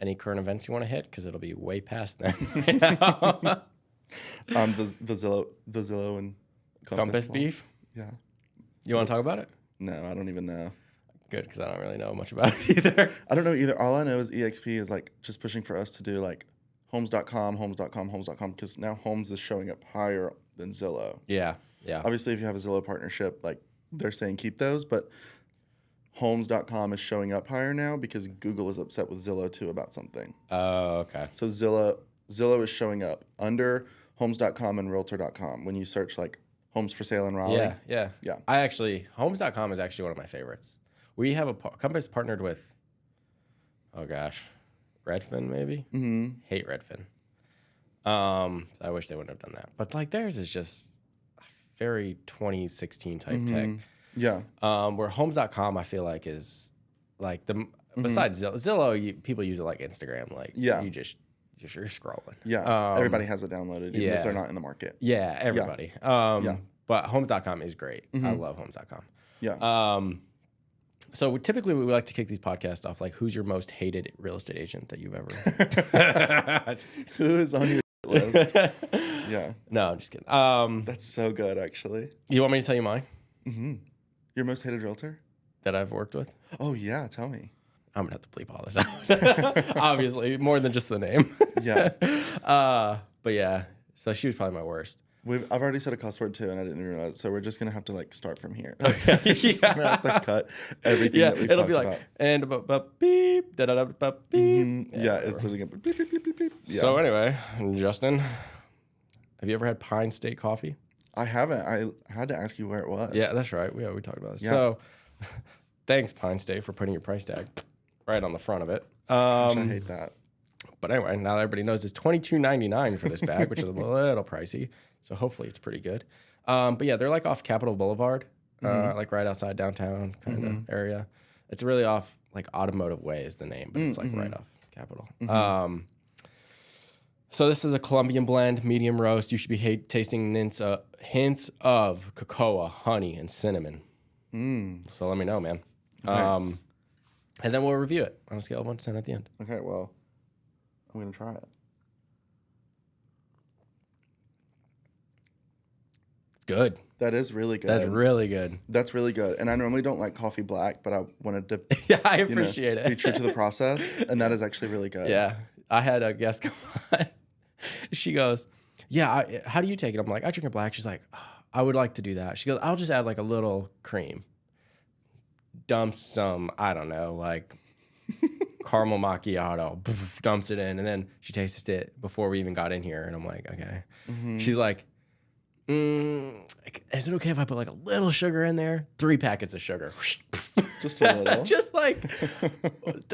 any current events you want to hit? Because it'll be way past then right now. The Zillow and Compass beef? Yeah. You want to talk about it? No, I don't even know. Good, because I don't really know much about it either. I don't know either. All I know is EXP is like just pushing for us to do like homes.com, because now Homes is showing up higher than Zillow. Yeah. Obviously, if you have a Zillow partnership, like they're saying keep those, but homes.com is showing up higher now because Google is upset with Zillow too about something. Oh, okay. So Zillow is showing up under homes.com and realtor.com when you search like homes for sale in Raleigh. Yeah. Homes.com is actually one of my favorites. We have a company's partnered with, Redfin maybe? Mm-hmm. Hate Redfin. I wish they wouldn't have done that. But like theirs is just very 2016 type tech. Yeah. Where homes.com I feel like is like besides Zillow, people use it like Instagram. Like you're scrolling. Yeah. Everybody has it downloaded, even if they're not in the market. Yeah, everybody. But homes.com is great. I love homes.com. Yeah. So typically we like to kick these podcasts off like, who's your most hated real estate agent that you've ever? Who is on your list? Yeah. No, I'm just kidding. That's so good, actually. You want me to tell you mine? Mm-hmm. Your most hated realtor that I've worked with? Oh yeah, tell me. I'm gonna have to bleep all this out. Obviously, more than just the name. Yeah. But yeah, so she was probably my worst. I've already said a cuss word too, and I didn't realize. So we're just gonna have to like start from here. Okay. Just gonna have to cut everything. Yeah, that we've it'll talked be like about. and beep da da da beep. Mm-hmm. Yeah, it's literally gonna beep, beep, beep, beep, beep. Yeah. So anyway, Justin, have you ever had Pine State Coffee? I haven't. I had to ask you where it was. Yeah, that's right. We talked about this. Yeah. So thanks, Pine State, for putting your price tag right on the front of it. Gosh, I hate that. But anyway, now everybody knows it's $22.99 for this bag, which is a little pricey. So hopefully it's pretty good. But yeah, they're like off Capitol Boulevard, like right outside downtown kind of area. It's really off like Automotive Way is the name, but it's like right off Capitol. So this is a Colombian blend, medium roast. You should be tasting hints of cocoa, honey, and cinnamon. So let me know, man. Okay. And then we'll review it on a scale of 1 to 10 at the end. Okay, well, I'm gonna try it. It's good. That is really good. That's really good. That's really good. And I normally don't like coffee black, but I wanted to Yeah, I appreciate it. be true to the process. And that is actually really good. Yeah. I had a guest come on. She goes, yeah, how do you take it? I'm like, I drink it black. She's like, oh, I would like to do that. She goes, I'll just add like a little cream. Dumps some, I don't know, like caramel macchiato. Poof, dumps it in. And then she tasted it before we even got in here. And I'm like, okay. She's like, is it okay if I put like a little sugar in there? 3 packets of sugar. Just a little. Just like,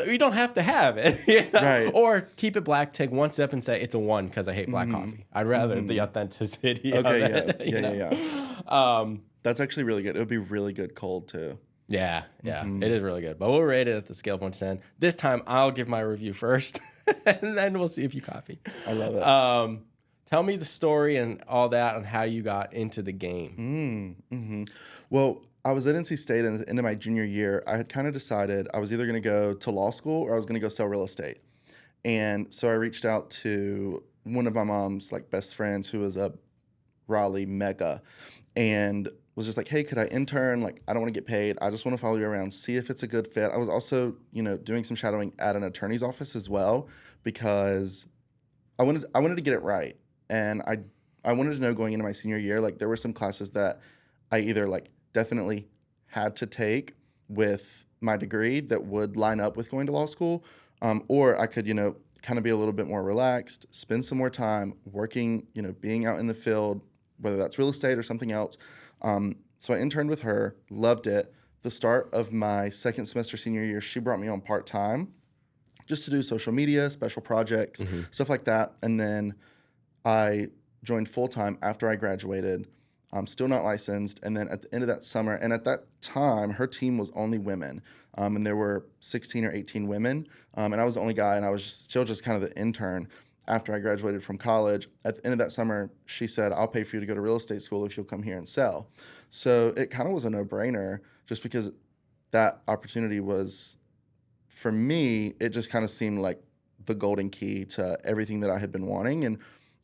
you don't have to have it. You know? Right. Or keep it black, take 1 sip and say it's a 1 because I hate black coffee. I'd rather the authenticity of it. Yeah. That's actually really good. It would be really good cold too. Yeah. It is really good. But we'll rate it at the scale of 1 to 10. This time I'll give my review first and then we'll see if you copy. I love it. Tell me the story and all that and how you got into the game. Well, I was at NC State at the end of my junior year. I had kind of decided I was either going to go to law school or I was going to go sell real estate. And so I reached out to one of my mom's like best friends who was a Raleigh mega and was just like, hey, could I intern? Like, I don't want to get paid. I just want to follow you around, see if it's a good fit. I was also, doing some shadowing at an attorney's office as well because I wanted to get it right. And I wanted to know going into my senior year, like there were some classes that I either like definitely had to take with my degree that would line up with going to law school, or I could, kind of be a little bit more relaxed, spend some more time working, being out in the field, whether that's real estate or something else. So I interned with her, loved it. The start of my second semester senior year, she brought me on part-time just to do social media, special projects, stuff like that. And then I joined full-time after I graduated. I'm still not licensed. And then at the end of that summer, and at that time, her team was only women. And there were 16 or 18 women. And I was the only guy, and I was still just kind of the intern after I graduated from college. At the end of that summer, she said, I'll pay for you to go to real estate school if you'll come here and sell. So it kind of was a no-brainer just because that opportunity was, for me, it just kind of seemed like the golden key to everything that I had been wanting. And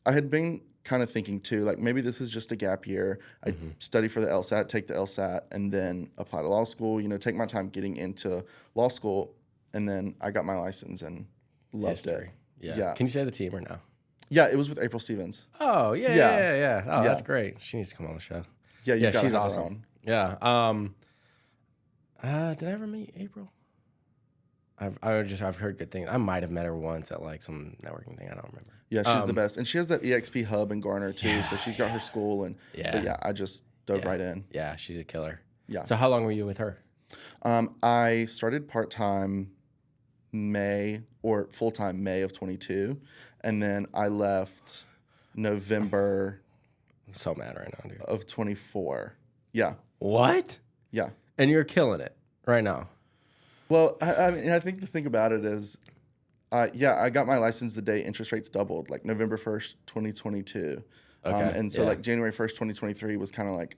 I had been kind of thinking too, like maybe this is just a gap year. I study for the LSAT, take the LSAT, and then apply to law school, take my time getting into law school. And then I got my license and loved it. Yeah. Can you say the team or no? Yeah, it was with April Stevens. Oh, yeah. Oh, that's great. She needs to come on the show. Yeah, she's awesome. Yeah. Did I ever meet April? I've heard good things. I might have met her once at like some networking thing. I don't remember. Yeah, she's the best, and she has that EXP hub in Garner too. So she's got her school, and I just dove right in. Yeah, she's a killer. Yeah. So how long were you with her? I started part-time May or full-time May of 22, and then I left November. I'm so mad right now, dude. Of 24. Yeah. What? Yeah. And you're killing it right now. Well, I mean, I think the thing about it is, I got my license the day interest rates doubled, like November 1st, 2022. Okay. And so like January 1st, 2023 was kind of like,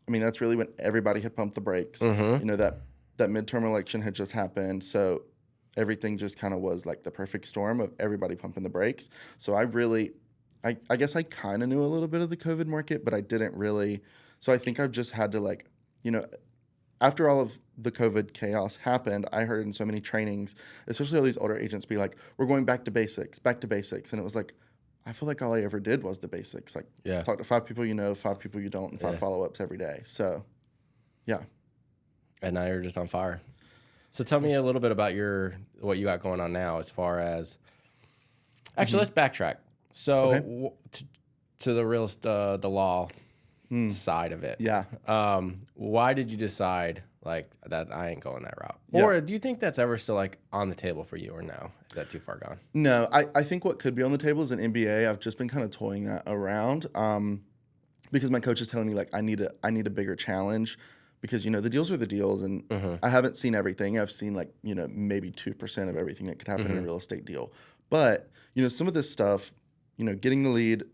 I mean, that's really when everybody had pumped the brakes. That midterm election had just happened. So everything just kind of was like the perfect storm of everybody pumping the brakes. So I guess I kind of knew a little bit of the COVID market, but I didn't really. So I think I've just had to after all of the COVID chaos happened, I heard in so many trainings, especially all these older agents be like, we're going back to basics. And it was like, I feel like all I ever did was the basics. Like talk to 5 people 5 people you don't, and 5 follow-ups every day. So, yeah. And now you're just on fire. So tell me a little bit about what you got going on now as far as, actually, let's backtrack. So to the law side of it. Yeah. Why did you decide like that I ain't going that route? Yeah. Or do you think that's ever still like on the table for you, or no? Is that too far gone? No, I think what could be on the table is an MBA. I've just been kind of toying that around because my coach is telling me like I need a bigger challenge because the deals are the deals, and I haven't seen everything. I've seen like maybe 2% of everything that could happen in a real estate deal. But some of this stuff, getting the lead,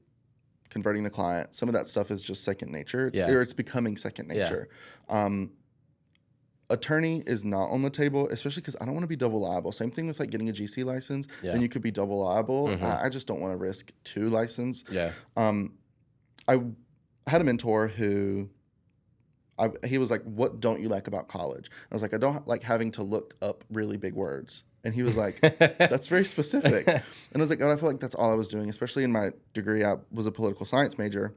converting the client, some of that stuff is just second nature. It's becoming second nature. Attorney is not on the table, especially because I don't want to be double liable. Same thing with like getting a GC license. Then you could be double liable. I just don't want to risk 2 license. I had a mentor who he was like, what don't you like about college? I was like, I don't like having to look up really big words. And he was like, that's very specific. And I was like, oh, I feel like that's all I was doing, especially in my degree. I was a political science major.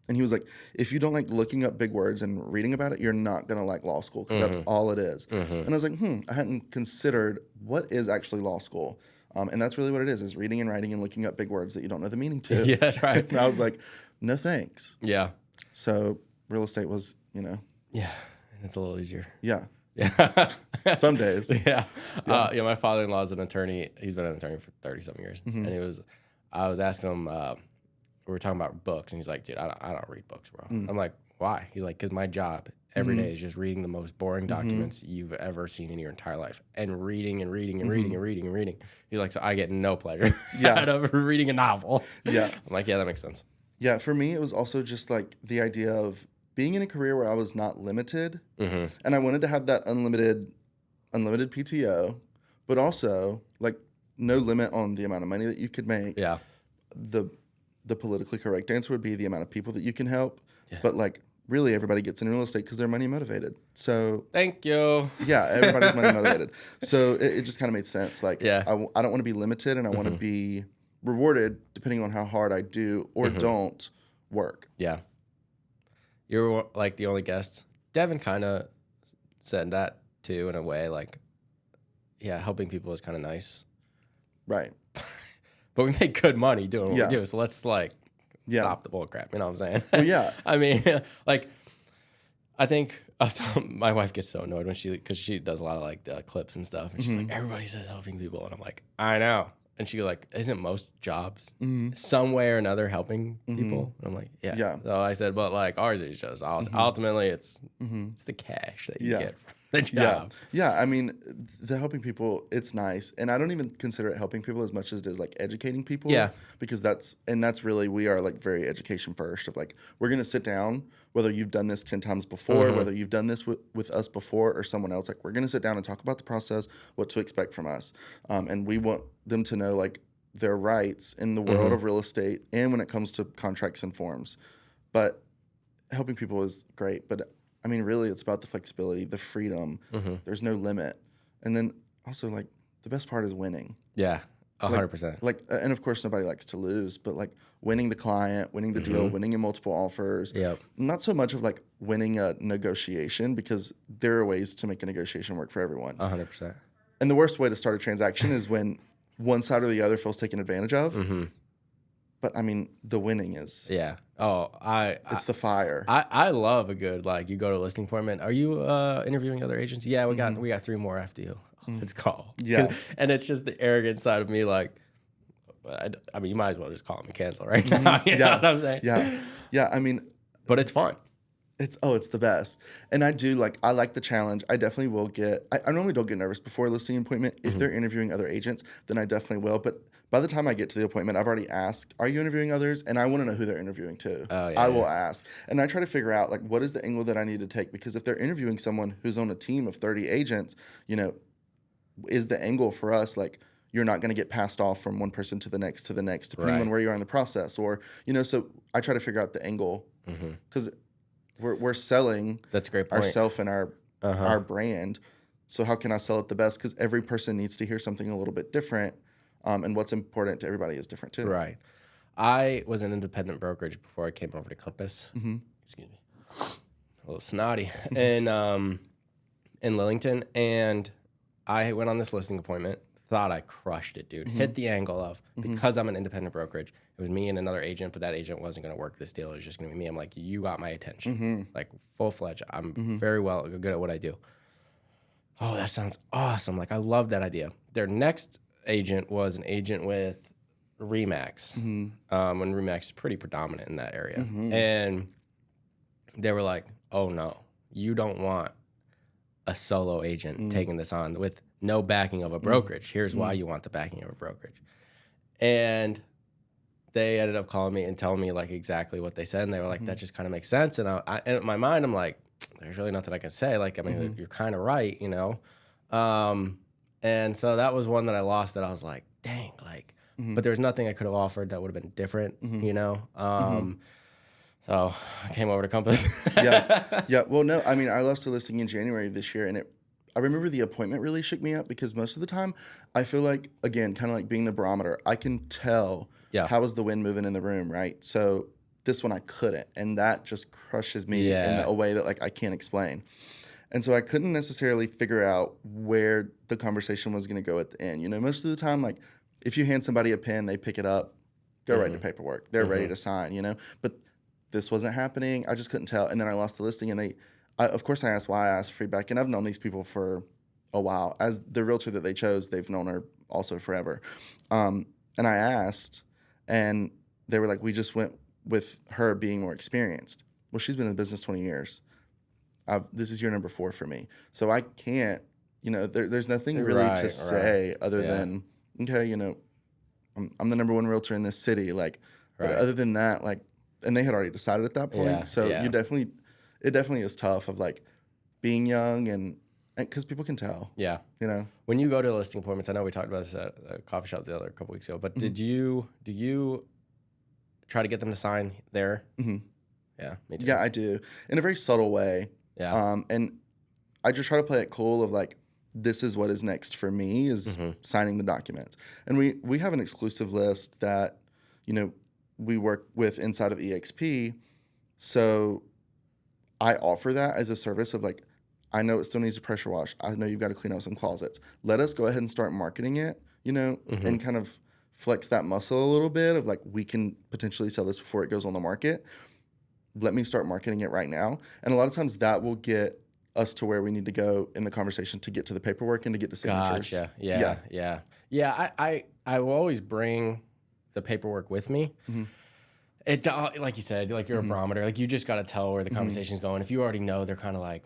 And he was like, if you don't like looking up big words and reading about it, you're not going to like law school because that's all it is. And I was like, I hadn't considered what is actually law school. And that's really what it is reading and writing and looking up big words that you don't know the meaning to. Yeah, that's right. And I was like, no thanks. Yeah. So real estate was, Yeah, it's a little easier. Yeah. Yeah. Some days. Yeah. My father-in-law is an attorney. He's been an attorney for 30-something years. And I was asking him, we were talking about books, and he's like, dude, I don't read books, bro. I'm like, why? He's like, because my job every day is just reading the most boring documents you've ever seen in your entire life, and reading and reading and reading and reading and reading. He's like, so I get no pleasure out of reading a novel. Yeah. I'm like, yeah, that makes sense. Yeah, for me, it was also just like the idea of being in a career where I was not limited, and I wanted to have that unlimited PTO, but also like no limit on the amount of money that you could make. Yeah. The politically correct answer would be the amount of people that you can help. Yeah. But like really everybody gets in real estate because they're money motivated. So thank you. Yeah, everybody's money motivated. So it just kind of made sense. Like I don't want to be limited, and I want to be rewarded depending on how hard I do or don't work. Yeah. You're like the only guest. Devin kind of said that too in a way. Like, yeah, helping people is kind of nice. Right. But we make good money doing what we do. So let's like stop the bull crap. You know what I'm saying? Well, yeah. I mean, like, I think my wife gets so annoyed because she does a lot of like the clips and stuff. And she's like, everybody says helping people. And I'm like, I know. And she goes like, isn't most jobs some way or another helping people? And I'm like, yeah. So I said, but like ours is just ultimately it's the cash that you get. the job. Yeah. I mean, the helping people, it's nice. And I don't even consider it helping people as much as it is like educating people. Yeah. Because that's really, we are like very education first of like, we're going to sit down, whether you've done this 10 times before, whether you've done this with us before or someone else, like we're going to sit down and talk about the process, what to expect from us. And we want them to know like their rights in the world of real estate and when it comes to contracts and forms. But helping people is great. But I mean, really, it's about the flexibility, the freedom. There's no limit. And then also, like, the best part is winning. Yeah, 100%. Like, and of course, nobody likes to lose, but like winning the client, winning the deal, winning in multiple offers. Yep. Not so much of like winning a negotiation, because there are ways to make a negotiation work for everyone. 100%. And the worst way to start a transaction is when one side or the other feels taken advantage of. But I mean, the winning is. Yeah. Oh, it's the fire. I love a good, like, you go to a listing appointment. Are you interviewing other agents? Yeah, we got 3 more after you. Let's call. Yeah. And it's just the arrogant side of me, like, I mean, you might as well just call them and cancel right now. You know what I'm saying? Yeah. Yeah. I mean, but it's fun. It's the best. And I like the challenge. I definitely will I normally don't get nervous before a listing appointment. If they're interviewing other agents, then I definitely will. But by the time I get to the appointment, I've already asked, are you interviewing others? And I want to know who they're interviewing to. Oh, yeah, I will ask. And I try to figure out, like, what is the angle that I need to take? Because if they're interviewing someone who's on a team of 30 agents, you know, is the angle for us, like, you're not going to get passed off from one person to the next, depending on where you are in the process. Or, you know, so I try to figure out the angle. Because we're selling that's a great point. ourselves and our brand. So how can I sell it the best? Because every person needs to hear something a little bit different. And what's important to everybody is different too. Right. I was an independent brokerage before I came over to Compass. Excuse me. A little snotty. in Lillington. And I went on this listing appointment. Thought I crushed it, dude. Hit the angle of, because I'm an independent brokerage, it was me and another agent, but that agent wasn't going to work this deal. It was just going to be me. I'm like, you got my attention. Like, full-fledged. I'm very good at what I do. Oh, that sounds awesome. Like, I love that idea. Their next agent was an agent with Remax. When Remax is pretty predominant in that area. And they were like, oh, no, you don't want a solo agent taking this on with no backing of a brokerage. Here's why you want the backing of a brokerage. And they ended up calling me and telling me like exactly what they said. And they were like, that just kind of makes sense. And and in my mind, I'm like, there's really nothing I can say. Like, I mean, you're kind of right, you know? And so that was one that I lost that I was like, dang, like, but there was nothing I could have offered that would have been different, you know? So I came over to Compass. Yeah. Well, no, I mean, I lost a listing in January of this year, and I remember the appointment really shook me up because most of the time I feel like, again, kind of like being the barometer, I can tell how is the wind moving in the room, right? So this one I couldn't, and that just crushes me in a way that like I can't explain. And so I couldn't necessarily figure out where the conversation was going to go at the end. You know, most of the time, like if you hand somebody a pen, they pick it up, go write the paperwork. They're ready to sign, you know, but this wasn't happening. I just couldn't tell. And then I lost the listing, and of course, I asked why. I asked feedback, and I've known these people for a while. As the realtor that they chose, they've known her also forever. And I asked, and they were like, we just went with her being more experienced. Well, she's been in the business 20 years. This is year number 4 for me. So I can't, you know, there's nothing really to say other than, okay, you know, I'm the number 1 realtor in this city. Like, but other than that, like, and they had already decided at that point. So it definitely is tough of like being young and because people can tell. Yeah. You know, when you go to listing appointments, I know we talked about this at a coffee shop a couple weeks ago, but do you try to get them to sign there? Yeah, me too. Yeah, I do in a very subtle way. Yeah. And I just try to play it cool of like, this is what is next for me is signing the documents. And we have an exclusive list that, you know, we work with inside of EXP. So I offer that as a service of like, I know it still needs a pressure wash. I know you've got to clean out some closets. Let us go ahead and start marketing it, you know, and kind of flex that muscle a little bit of like, we can potentially sell this before it goes on the market. Let me start marketing it right now. And a lot of times that will get us to where we need to go in the conversation to get to the paperwork and to get to signatures. Gotcha. Yeah. I will always bring the paperwork with me. It like you said, like you're a barometer. Like you just got to tell where the conversation's going. If you already know they're kind of like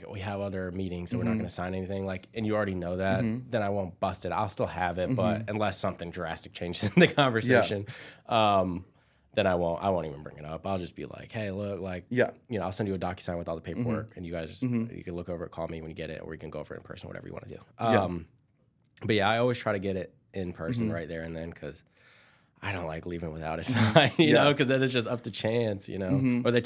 we have other meetings, so we're not going to sign anything. Like, and you already know that, then I won't bust it. I'll still have it, but unless something drastic changes in the conversation, then I won't even bring it up. I'll just be like, hey, look, like, I'll send you a DocuSign with all the paperwork, and you guys you can look over it, call me when you get it, or you can go over it in person, whatever you want to do. But yeah, I always try to get it in person right there and then, because I don't like leaving without a sign, you know, because then it's just up to chance, you know. Or they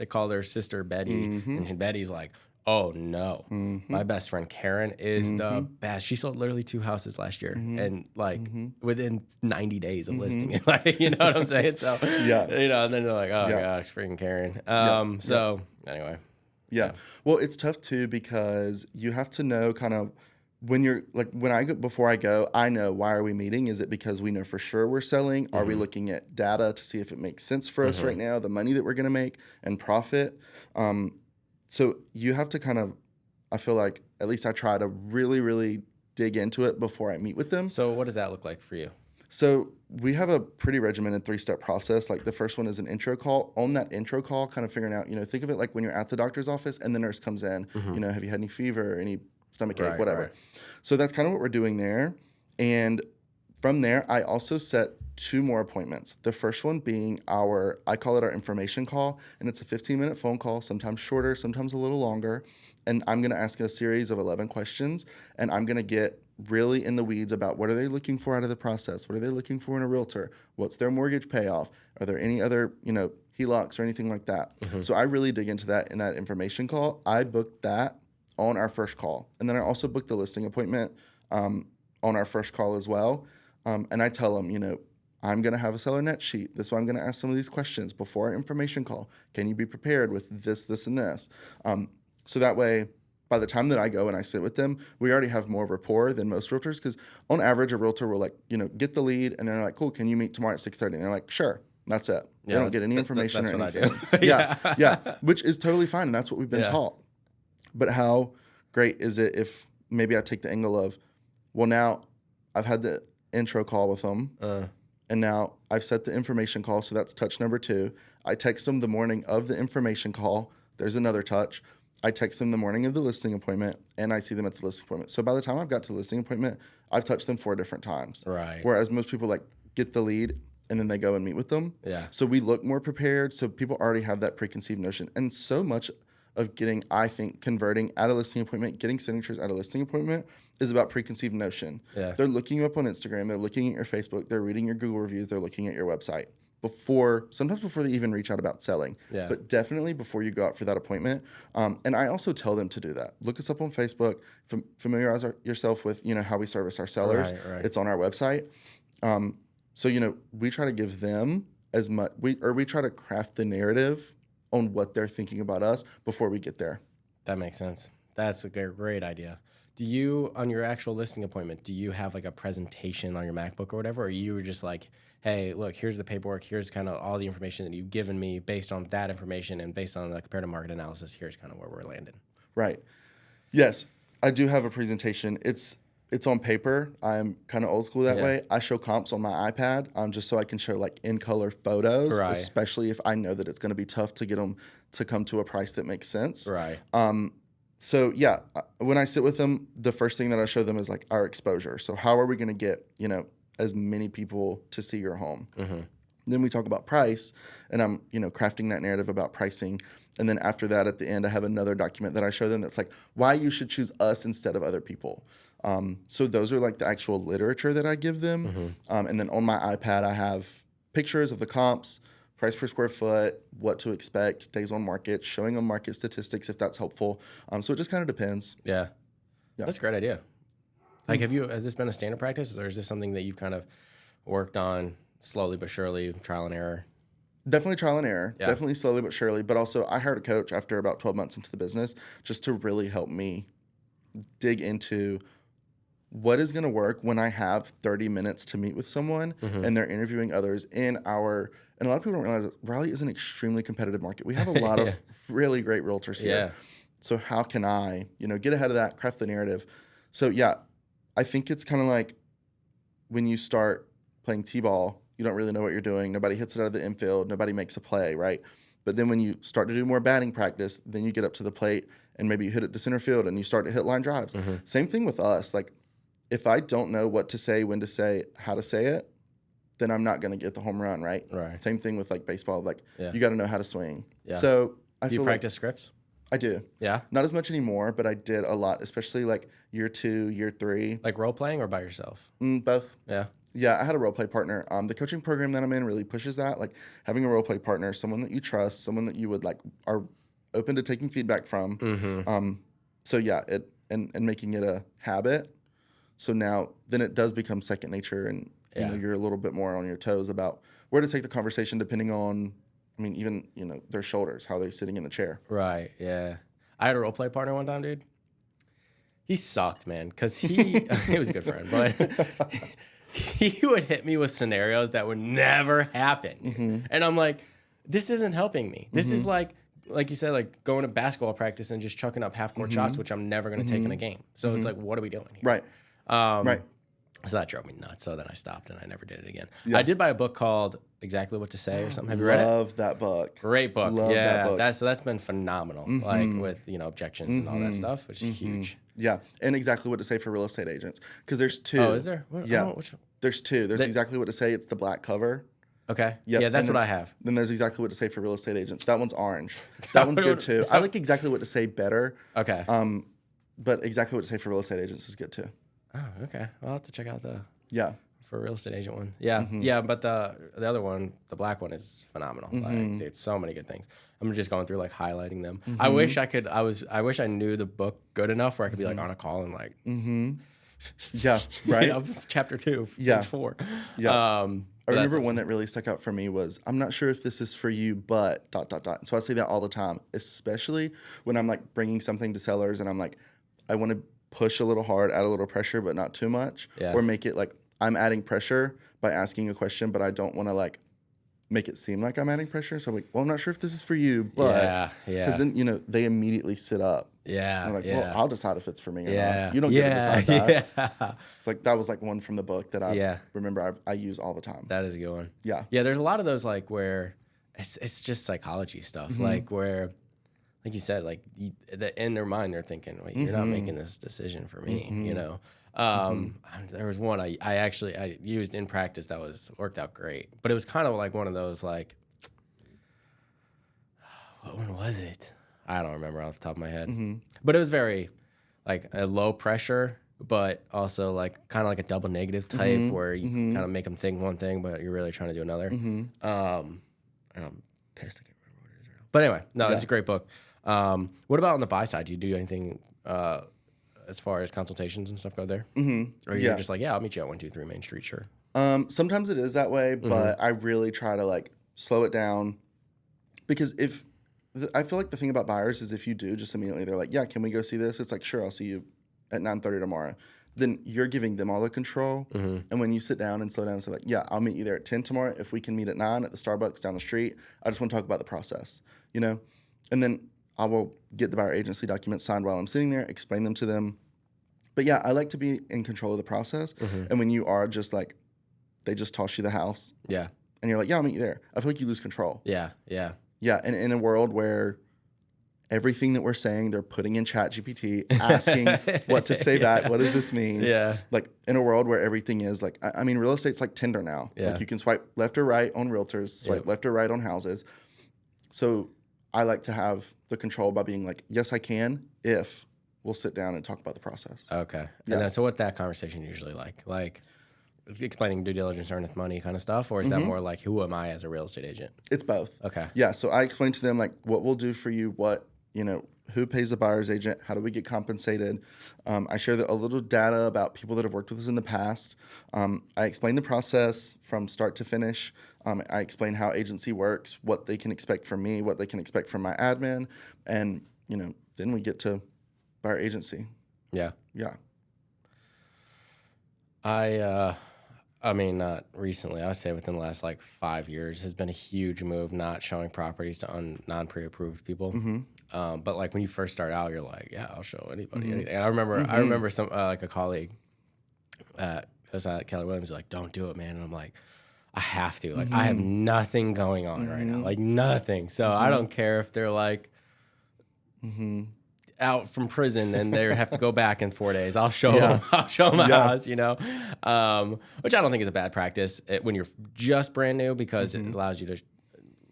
call their sister Betty, and Betty's like, oh no, my best friend Karen is the best. She sold literally 2 houses last year, and like within 90 days of listing it, like, you know what I'm saying? So you know, and then they're like, oh gosh, freaking Karen. So anyway, well, it's tough too, because you have to know kind of. When you're like, before I go, I know, why are we meeting? Is it because we know for sure we're selling? Are we looking at data to see if it makes sense for us right now, the money that we're going to make and profit? So you have to kind of, I feel like, at least I try to really, really dig into it before I meet with them. So what does that look like for you? So we have a pretty regimented 3-step process. Like the first one is an intro call. On that intro call, kind of figuring out, think of it like when you're at the doctor's office and the nurse comes in, have you had any fever, any stomach ache, whatever. Right. So that's kind of what we're doing there. And from there, I also set 2 more appointments. The first one being I call it our information call, and it's a 15-minute phone call, sometimes shorter, sometimes a little longer. And I'm going to ask a series of 11 questions, and I'm going to get really in the weeds about what are they looking for out of the process? What are they looking for in a realtor? What's their mortgage payoff? Are there any other, HELOCs or anything like that? So I really dig into that in that information call. I booked that on our first call. And then I also booked the listing appointment on our first call as well. And I tell them, I'm going to have a seller net sheet. This is why I'm going to ask some of these questions before our information call. Can you be prepared with this, this, and this? So that way, by the time that I go and I sit with them, we already have more rapport than most realtors, because on average, a realtor will get the lead, and then they're like, cool, can you meet tomorrow at 6:30? And they're like, sure. That's it. They don't get any information or anything. Which is totally fine, and that's what we've been taught. But how great is it if maybe I take the angle of, well, now I've had the intro call with them, and now I've set the information call, so that's touch number 2. I text them the morning of the information call. There's another touch. I text them the morning of the listing appointment, and I see them at the listing appointment. So by the time I've got to the listing appointment, I've touched them 4 different times. Right. Whereas most people get the lead, and then they go and meet with them. Yeah. So we look more prepared. So people already have that preconceived notion. And so much of getting, I think, converting at a listing appointment, getting signatures at a listing appointment is about preconceived notion. Yeah. They're looking you up on Instagram. They're looking at your Facebook. They're reading your Google reviews. They're looking at your website sometimes before they even reach out about selling. Yeah. But definitely before you go out for that appointment. And I also tell them to do that. Look us up on Facebook. Familiarize yourself with, how we service our sellers. Right. It's on our website. So, we try to give them as much, we try to craft the narrative on what they're thinking about us before we get there. That makes sense. That's a great idea. Do you, on your actual listing appointment, do you have like a presentation on your MacBook or whatever? Or you were just like, hey, look, here's the paperwork. Here's kind of all the information that you've given me based on that information, and based on the comparative market analysis, here's kind of where we're landing. Right. Yes, I do have a presentation. It's on paper. I'm kind of old school that way. I show comps on my iPad just so I can show in color photos, especially if I know that it's going to be tough to get them to come to a price that makes sense. Right. So yeah, when I sit with them, the first thing that I show them is our exposure. So how are we going to get, as many people to see your home? Mm-hmm. Then we talk about price, and I'm, crafting that narrative about pricing. And then after that, at the end, I have another document that I show them that's why you should choose us instead of other people. So those are the actual literature that I give them. Mm-hmm. And then on my iPad, I have pictures of the comps, price per square foot, what to expect, days on market, showing them market statistics if that's helpful. So it just kind of depends. Yeah. That's a great idea. Has this been a standard practice, or is this something that you've kind of worked on slowly but surely, trial and error? Definitely trial and error. Yeah. Definitely slowly but surely. But also, I hired a coach after about 12 months into the business just to really help me dig into what is going to work when I have 30 minutes to meet with someone, mm-hmm. and they're interviewing others and a lot of people don't realize that Raleigh is an extremely competitive market. We have a lot of really great realtors here. Yeah. So how can I, get ahead of that, craft the narrative? So yeah, I think it's kind of like when you start playing t-ball You don't really know what you're doing. Nobody hits it out of the infield. Nobody makes a play, right? But then when you start to do more batting practice, then you get up to the plate and maybe you hit it to center field and you start to hit line drives. Same thing with us. Like, if I don't know what to say, when to say, how to say it, then I'm not going to get the home run, right? Right. Same thing with like baseball. Like, Yeah. you got to know how to swing. Yeah. So I Do you feel practice scripts? I do. Yeah. Not as much anymore, but I did a lot, especially like year 2, year 3. Like role playing or by yourself? Both. Yeah. Yeah, I had a role play partner. The coaching program that I'm in really pushes that, like having a role play partner, someone that you trust, someone that you would like are open to taking feedback from. So yeah, and making it a habit. So now then it does become second nature, and you know, you're a little bit more on your toes about where to take the conversation, depending on, I mean, even, you know, their shoulders, how they're sitting in the chair. Right. Yeah. I had a role play partner one time, dude. He sucked, man, because he was a good friend, but he would hit me with scenarios that would never happen. And I'm like, this isn't helping me. This is like you said, like going to basketball practice and just chucking up half-court shots, which I'm never going to take in a game. So it's like, what are we doing here? Right. Right. So that drove me nuts. So then I stopped and I never did it again. Yeah. I did buy a book called Exactly What to Say or something. Have you read it? Love that book. Great book. Love that book. That's been phenomenal. Like with, you know, objections and all that stuff, which is huge. Yeah, and Exactly What to Say for real estate agents, because there's 2. Oh, is there? Yeah, which one? there's 2. There's Exactly What to Say. It's the black cover. Okay. Yep. Yeah, that's And what then- I have. Then there's Exactly What to Say for real estate agents. That one's orange. That one's good too. I like Exactly What to Say better. Okay. But Exactly What to Say for real estate agents is good too. Oh, okay. I'll have to check out the Yeah. for real estate agent one. Yeah. Yeah, but the other one, the black one is phenomenal. Like, dude, so many good things. I'm just going through like highlighting them. I wish I could I wish I knew the book good enough where I could be like on a call and like Yeah. Right. you know, chapter 2, Yeah. page 4. Yeah. I But remember that's one that really stuck out for me was, I'm not sure if this is for you, but ... So I say that all the time, especially when I'm like bringing something to sellers and I'm like, I want to push a little hard, add a little pressure, but not too much, or make it like I'm adding pressure by asking a question, but I don't want to like make it seem like I'm adding pressure. So I'm like, well, I'm not sure if this is for you, but because then, you know, they immediately sit up. Yeah. I'm like, well, I'll decide if it's for me or Yeah. not. You don't get to decide that. Yeah. Like that was like one from the book that I remember I use all the time. That is a good one. Yeah. Yeah, there's a lot of those like where it's just psychology stuff. Like where, like you said, like in their mind they're thinking, wait, you're not making this decision for me, you know. There was one I used in practice that worked out great, but it was kind of like one of those like, what one was it? I don't remember off the top of my head, but it was very like a low pressure, but also like kind of like a double negative type where you kind of make them think one thing, but you're really trying to do another. And I'm pissed I can't remember what it is right now. But anyway, no, it's a great book. What about on the buy side? Do you do anything as far as consultations and stuff go there? Or you're just like, yeah, I'll meet you at 123 Main Street, sure. Sometimes it is that way, but I really try to like slow it down, because I feel like the thing about buyers is if you do just immediately, they're like, yeah, can we go see this? It's like, sure, I'll see you at 9:30 tomorrow. Then you're giving them all the control. And when you sit down and slow down and say like, yeah, I'll meet you there at 10 tomorrow. If we can meet at 9 at the Starbucks down the street, I just want to talk about the process, you know? And then I will get the buyer agency documents signed while I'm sitting there, explain them to them. But yeah, I like to be in control of the process. And when you are just like, they just toss you the house. Yeah. And you're like, yeah, I'll meet you there. I feel like you lose control. Yeah. Yeah. Yeah, and in a world where everything that we're saying, they're putting in ChatGPT, asking what to say that, what does this mean? Yeah. Like in a world where everything is like, I mean, real estate's like Tinder now. Yeah. Like you can swipe left or right on realtors, swipe left or right on houses. So I like to have the control by being like, yes, I can, if we'll sit down and talk about the process. Okay. Yeah. And then, so what that conversation usually like explaining due diligence, earnest money kind of stuff, or is that more like, who am I as a real estate agent? It's both. Okay. Yeah, so I explain to them like what we'll do for you, what, you know, who pays the buyer's agent, how do we get compensated. I share a little data about people that have worked with us in the past. I explain the process from start to finish. I explain how agency works, what they can expect from me, what they can expect from my admin, and, you know, then we get to buyer agency. Yeah. Yeah. I mean, not recently. I would say within the last like 5 years has been a huge move not showing properties to non-pre-approved people. But like when you first start out, you're like, yeah, I'll show anybody anything. And I remember some like a colleague was at Keller Williams like, don't do it, man. And I'm like, I have to. Like, I have nothing going on right now. Like, nothing. So I don't care if they're like out from prison and they have to go back in 4 days. I'll show them. I'll show them a house. You know, which I don't think is a bad practice when you're just brand new, because it allows you to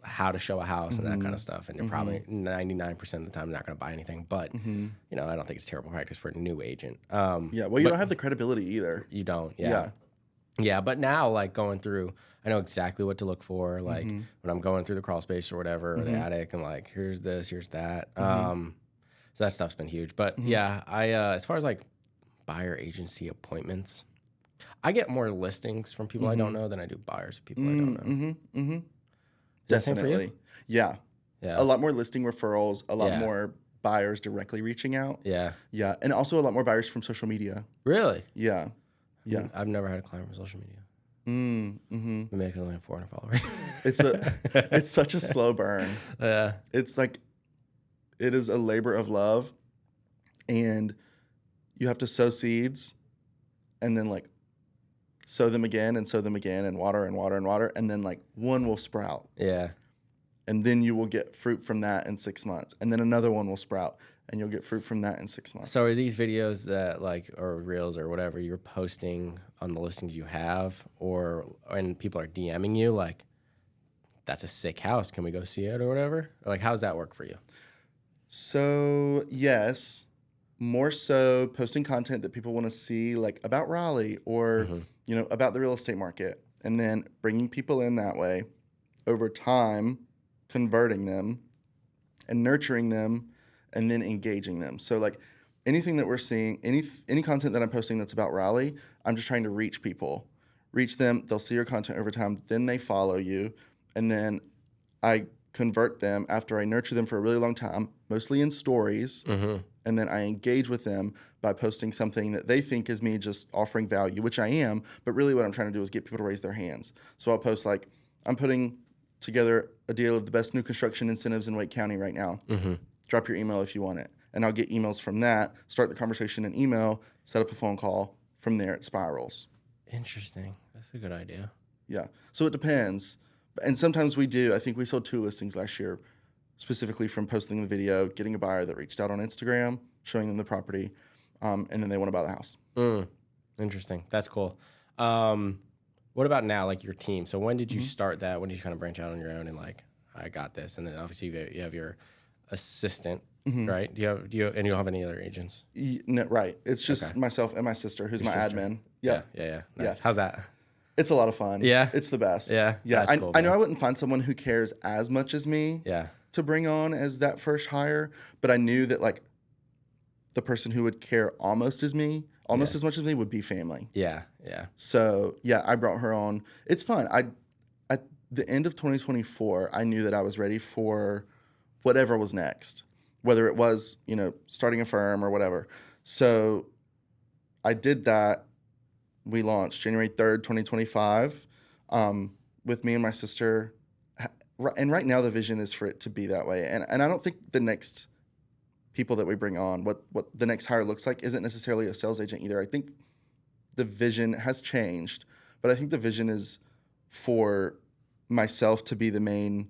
how to show a house and that kind of stuff. And you're probably 99% of the time not going to buy anything. But you know, I don't think it's terrible practice for a new agent. Well, you don't have the credibility either. You don't. Yeah, but now, like, going through, I know exactly what to look for. Like, when I'm going through the crawl space or whatever, or the attic, and like, here's this, here's that. So that stuff's been huge. But yeah, I as far as like buyer agency appointments, I get more listings from people I don't know than I do buyers of people I don't know. Definitely. Yeah. A lot more listing referrals, a lot Yeah. more buyers directly reaching out. Yeah. Yeah. And also a lot more buyers from social media. Really? Yeah. Yeah. I've never had a client from social media. Mm-hmm. Maybe I can only have 400 followers. It's such a slow burn. Yeah. It's like, it is a labor of love, and you have to sow seeds and then like sow them again and water and water and water. And then like one will sprout. Yeah. And then you will get fruit from that in 6 months. And then another one will sprout and you'll get fruit from that in 6 months. So are these videos that like, or reels or whatever you're posting on the listings you have, and people are DMing you like, that's a sick house, can we go see it or whatever? Or like, how does that work for you? So yes, more so posting content that people want to see, like about Raleigh or, you know, about the real estate market, and then bringing people in that way over time, converting them and nurturing them, and then engaging them. So like anything that we're seeing, any content that I'm posting that's about Raleigh, I'm just trying to reach people, reach them. They'll see your content over time, then they follow you, and then I convert them after I nurture them for a really long time, mostly in stories, and then I engage with them by posting something that they think is me just offering value, which I am, but really what I'm trying to do is get people to raise their hands. So I'll post like, I'm putting together a deal of the best new construction incentives in Wake County right now. Drop your email if you want it. And I'll get emails from that, start the conversation in email, set up a phone call. From there, it spirals. Interesting. That's a good idea. Yeah. So it depends. And sometimes we do. I think we sold 2 listings last year, specifically from posting the video, getting a buyer that reached out on Instagram, showing them the property, and then they want to buy the house. Interesting. That's cool. What about now, like your team? So when did you start that? When did you kind of branch out on your own and like, I got this? And then obviously you have your assistant, right? Do you and you don't have any other agents? No, right. It's just myself and my sister, who's my admin. Yeah. Yeah. Nice. How's that? It's a lot of fun. Yeah. It's the best. Yeah. Yeah. That's cool, I know I wouldn't find someone who cares as much as me to bring on as that first hire, but I knew that like the person who would care almost as much as me would be family. Yeah. So yeah, I brought her on. It's fun. At the end of 2024, I knew that I was ready for whatever was next, whether it was, you know, starting a firm or whatever. So I did that. We launched January 3rd, 2025, with me and my sister. And right now the vision is for it to be that way. And I don't think the next people that we bring on, what the next hire looks like, isn't necessarily a sales agent either. I think the vision has changed, but I think the vision is for myself to be the main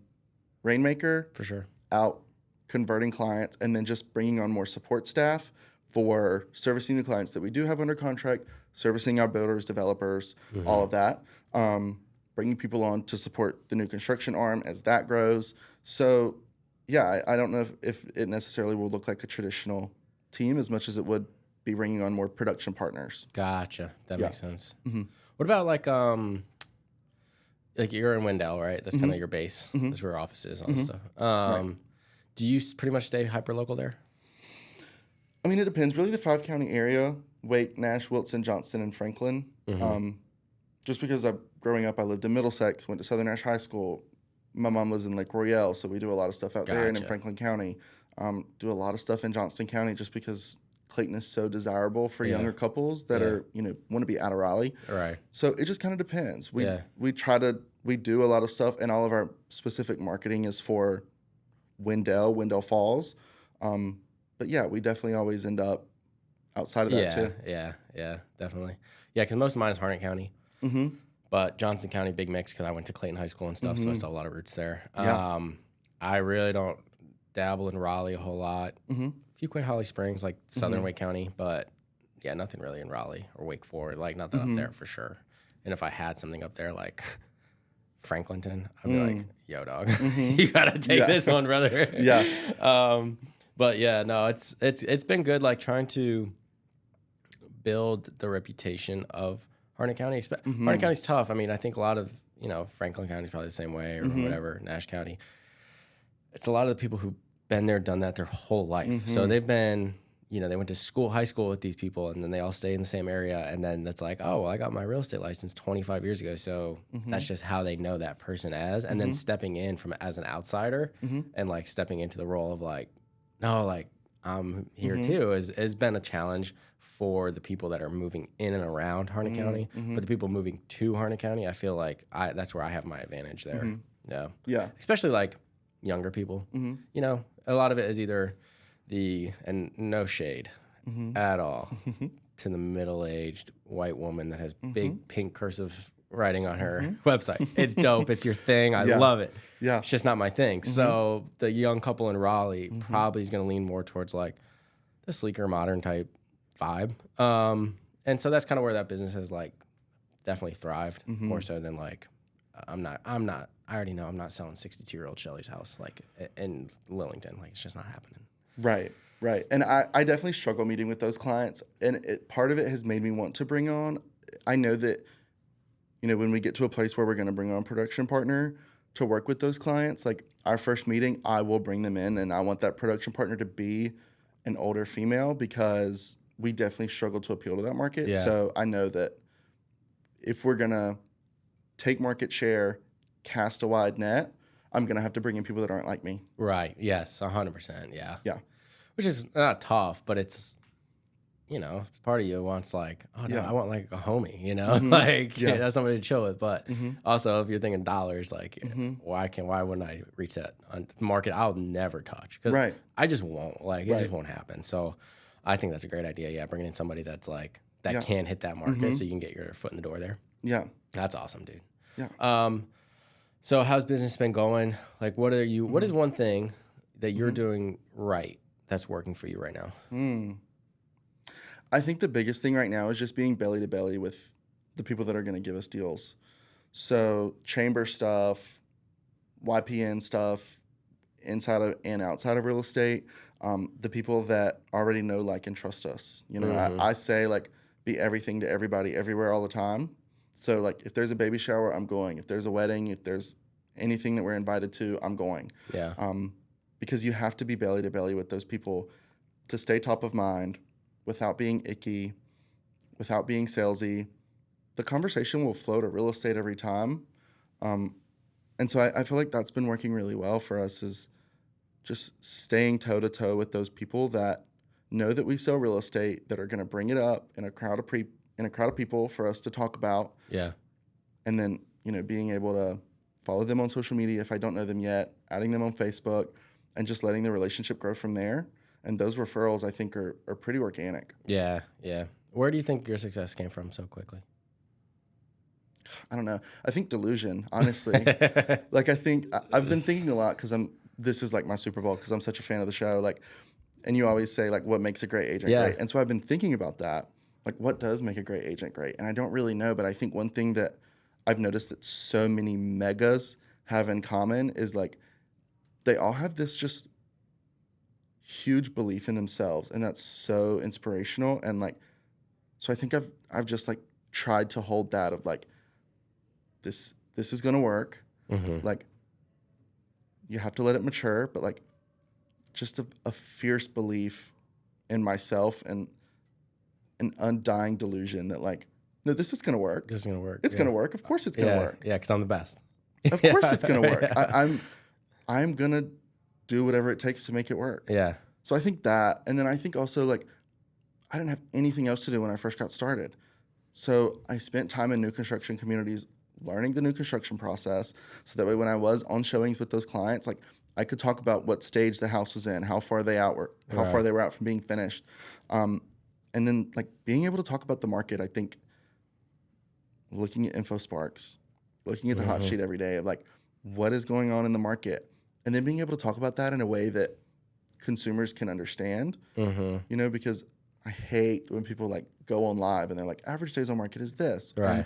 rainmaker. For sure. Out converting clients and then just bringing on more support staff for servicing the clients that we do have under contract, servicing our builders, developers, all of that. Bringing people on to support the new construction arm as that grows. So, yeah, I don't know if it necessarily will look like a traditional team as much as it would be bringing on more production partners. Gotcha. That makes sense. What about like you're in Wendell, right? That's kind of your base. That's where your office is, all this stuff. Right. Do you pretty much stay hyper local there? I mean, it depends. Really, the 5-county area: Wake, Nash, Wilson, Johnston, and Franklin. Just because growing up, I lived in Middlesex, went to Southern Nash High School. My mom lives in Lake Royale, so we do a lot of stuff out there and in Franklin County. Do a lot of stuff in Johnston County just because Clayton is so desirable for younger couples that are, want to be out of Raleigh. Right. So it just kind of depends. We do a lot of stuff, and all of our specific marketing is for Wendell Falls. But yeah, we definitely always end up outside of that too. Yeah, definitely. Yeah, because most of mine is Harnett County. But Johnson County, big mix because I went to Clayton High School and stuff, so I still have a lot of roots there. Yeah. I really don't dabble in Raleigh a whole lot. A few Quay Holly Springs, like Southern Wake County, but yeah, nothing really in Raleigh or Wake Forest, like nothing up there for sure. And if I had something up there like Franklinton, I'd be like, yo, dog, you gotta take this one, brother. Yeah. But yeah, no, it's been good, like trying to build the reputation of Harnett County. Harnett County's tough. I mean, I think a lot of, Franklin County's probably the same way or whatever, Nash County. It's a lot of the people who've been there, done that their whole life. So they've been, they went to high school with these people, and then they all stay in the same area. And then it's like, oh, well, I got my real estate license 25 years ago. So that's just how they know that person as. And then stepping in as an outsider and like stepping into the role of like, no, like I'm here too has been a challenge for the people that are moving in and around Harnett County. But the people moving to Harnett County, I feel like that's where I have my advantage there. Yeah. Especially like younger people. A lot of it is either and no shade at all to the middle-aged white woman that has big pink cursive writing on her website. It's dope. It's your thing. I love it. Yeah. It's just not my thing. So the young couple in Raleigh probably is going to lean more towards like the sleeker, modern type vibe. And so that's kind of where that business has like definitely thrived more so than like, I already know I'm not selling 62-year-old Shelly's house like in Lillington. Like it's just not happening. Right. And I definitely struggle meeting with those clients. And part of it has made me want to bring on, I know that, when we get to a place where we're going to bring on a production partner to work with those clients, like our first meeting, I will bring them in, and I want that production partner to be an older female because we definitely struggle to appeal to that market. Yeah. So I know that if we're going to take market share, cast a wide net, I'm going to have to bring in people that aren't like me. Right. Yes. 100%. Yeah. Yeah. Which is not tough, but it's, part of you wants like, oh no, I want like a homie, like, somebody to chill with. But also if you're thinking dollars, like why wouldn't I reach that market I'll never touch? Because I just won't, like, it just won't happen. So I think that's a great idea. Yeah. Bringing in somebody that's like, that can hit that market so you can get your foot in the door there. Yeah. That's awesome, dude. Yeah. So how's business been going? Like, what is one thing that you're doing right that's working for you right now? I think the biggest thing right now is just being belly to belly with the people that are going to give us deals. So chamber stuff, YPN stuff, inside of and outside of real estate, the people that already know, like, and trust us. I say, like, be everything to everybody, everywhere, all the time. So, like, if there's a baby shower, I'm going. If there's a wedding, if there's anything that we're invited to, I'm going. Yeah. Because you have to be belly to belly with those people to stay top of mind without being icky, without being salesy. The conversation will flow to real estate every time. And so I feel like that's been working really well for us, is just staying toe-to-toe with those people that know that we sell real estate, that are going to bring it up in a crowd of people for us to talk about. Yeah. And then, being able to follow them on social media if I don't know them yet, adding them on Facebook, and just letting the relationship grow from there. And those referrals, I think, are pretty organic. Yeah. Where do you think your success came from so quickly? I don't know. I think delusion, honestly. Like, I think I've been thinking a lot because this is like my Super Bowl because I'm such a fan of the show. Like, and you always say, like, what makes a great agent great? And so I've been thinking about that. Like, what does make a great agent great? And I don't really know, but I think one thing that I've noticed that so many megas have in common is, like, they all have this just huge belief in themselves, and that's so inspirational. And, like, so I think I've just, like, tried to hold that of, like, this is gonna work. Like, you have to let it mature, but, like, just a fierce belief in myself and an undying delusion that, like, no, this is gonna work. This is gonna work. It's gonna work. Of course it's gonna work. Yeah, because I'm the best. Of course it's gonna work. I'm gonna do whatever it takes to make it work. Yeah. So I think that, and then I think also, like, I didn't have anything else to do when I first got started. So I spent time in new construction communities learning the new construction process, so that way when I was on showings with those clients, like, I could talk about what stage the house was in, how far they were out from being finished. And then, like, being able to talk about the market, I think looking at InfoSparks, looking at the hot Mhm. sheet every day of like what is going on in the market, and then being able to talk about that in a way that consumers can understand. Mhm. You know, because I hate when people like go on live and they're like, average days on market is this, and Right.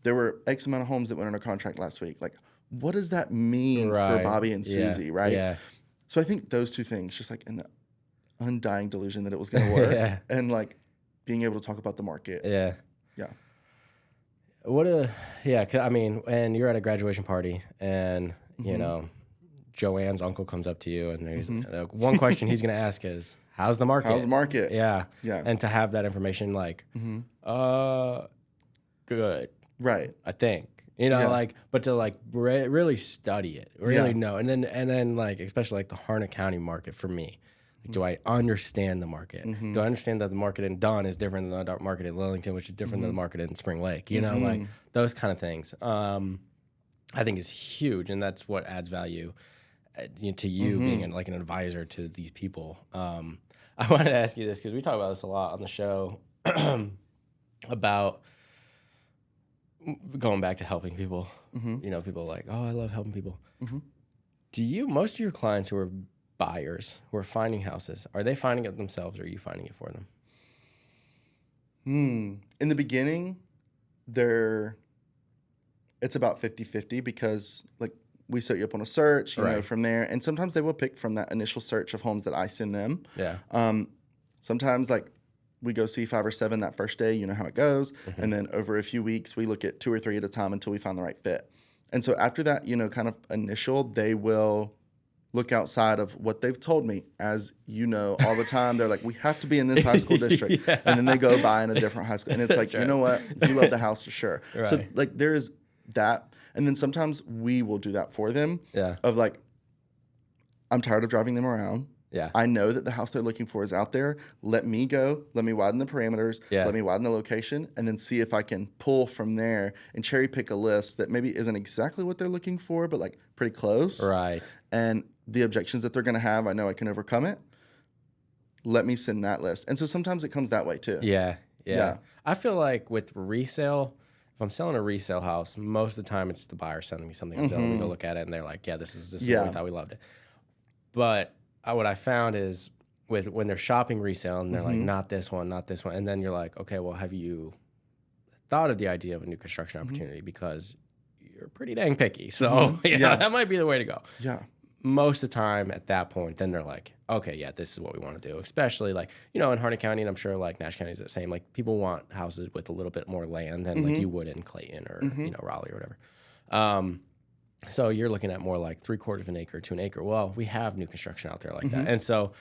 there were X amount of homes that went under contract last week. Like, what does that mean for Right. Bobby and Yeah. Susie, right? Yeah. So I think those two things, just like an undying delusion that it was going to work, Yeah. and like being able to talk about the market. Yeah. Yeah. Yeah, 'cause, I mean, and you're at a graduation party and, you Mhm. know, Joanne's uncle comes up to you and there's Mhm. one question he's going to ask is, how's the market? How's the market? Yeah. Yeah. And to have that information like, Mhm. good, Right. I think. You know, Yeah. like, but to like really study it, really Yeah. know. And then like, especially like the Harnett County market for me. Like, do I understand the market? Mhm. Do I understand that the market in Dunn is different than the market in Lillington, which is different than the market in Spring Lake? You know, like Mhm. those kind of things. I think is huge, and that's what adds value to you being like an advisor to these people. I wanted to ask you this because we talk about this a lot on the show about going back to helping people. Mhm. You know, people are like, oh, I love helping people. Mhm. Do you, most of your clients who are buyers, who are finding houses, are they finding it themselves or are you finding it for them? In the beginning, it's about 50-50 because like we set you up on a search, you know, Right. from there. And sometimes they will pick from that initial search of homes that I send them. Yeah. Sometimes like we go see 5 or 7 that first day, you know how it goes. Mm-hmm. And then over a few weeks, we look at 2 or 3 at a time until we find the right fit. And so after that, you know, kind of initial, they will look outside of what they've told me. As you know, all the time, they're like, we have to be in this high school district. Yeah. And then they go buy in a different high school. And it's like, That's you right. know what? You love the house for sure. So Right. like there is that. And then sometimes we will do that for them Yeah. of like, I'm tired of driving them around. Yeah. I know that the house they're looking for is out there. Let me go. Let me widen the parameters. Yeah. Let me widen the location, and then see if I can pull from there and cherry pick a list that maybe isn't exactly what they're looking for, but like pretty close. Right. And the objections that they're going to have, I know I can overcome it. Let me send that list. And so sometimes it comes that way too. Yeah. Yeah. I feel like with resale, if I'm selling a resale house, most of the time it's the buyer sending me something on Zillow. We go look at it and they're like, yeah, this is what we thought, we loved it. But what I found is when they're shopping resale and they're like, not this one. And then you're like, okay, well, have you thought of the idea of a new construction opportunity? Because you're pretty dang picky. So that might be the way to go. Yeah. Most of the time at that point, then they're like, okay, yeah, this is what we want to do. Especially like, you know, in Harnett County, and I'm sure like Nash County is the same. Like people want houses with a little bit more land than like you would in Clayton or, you know, Raleigh or whatever. So you're looking at more like 3/4 of an acre to an acre. Well, we have new construction out there like that. And so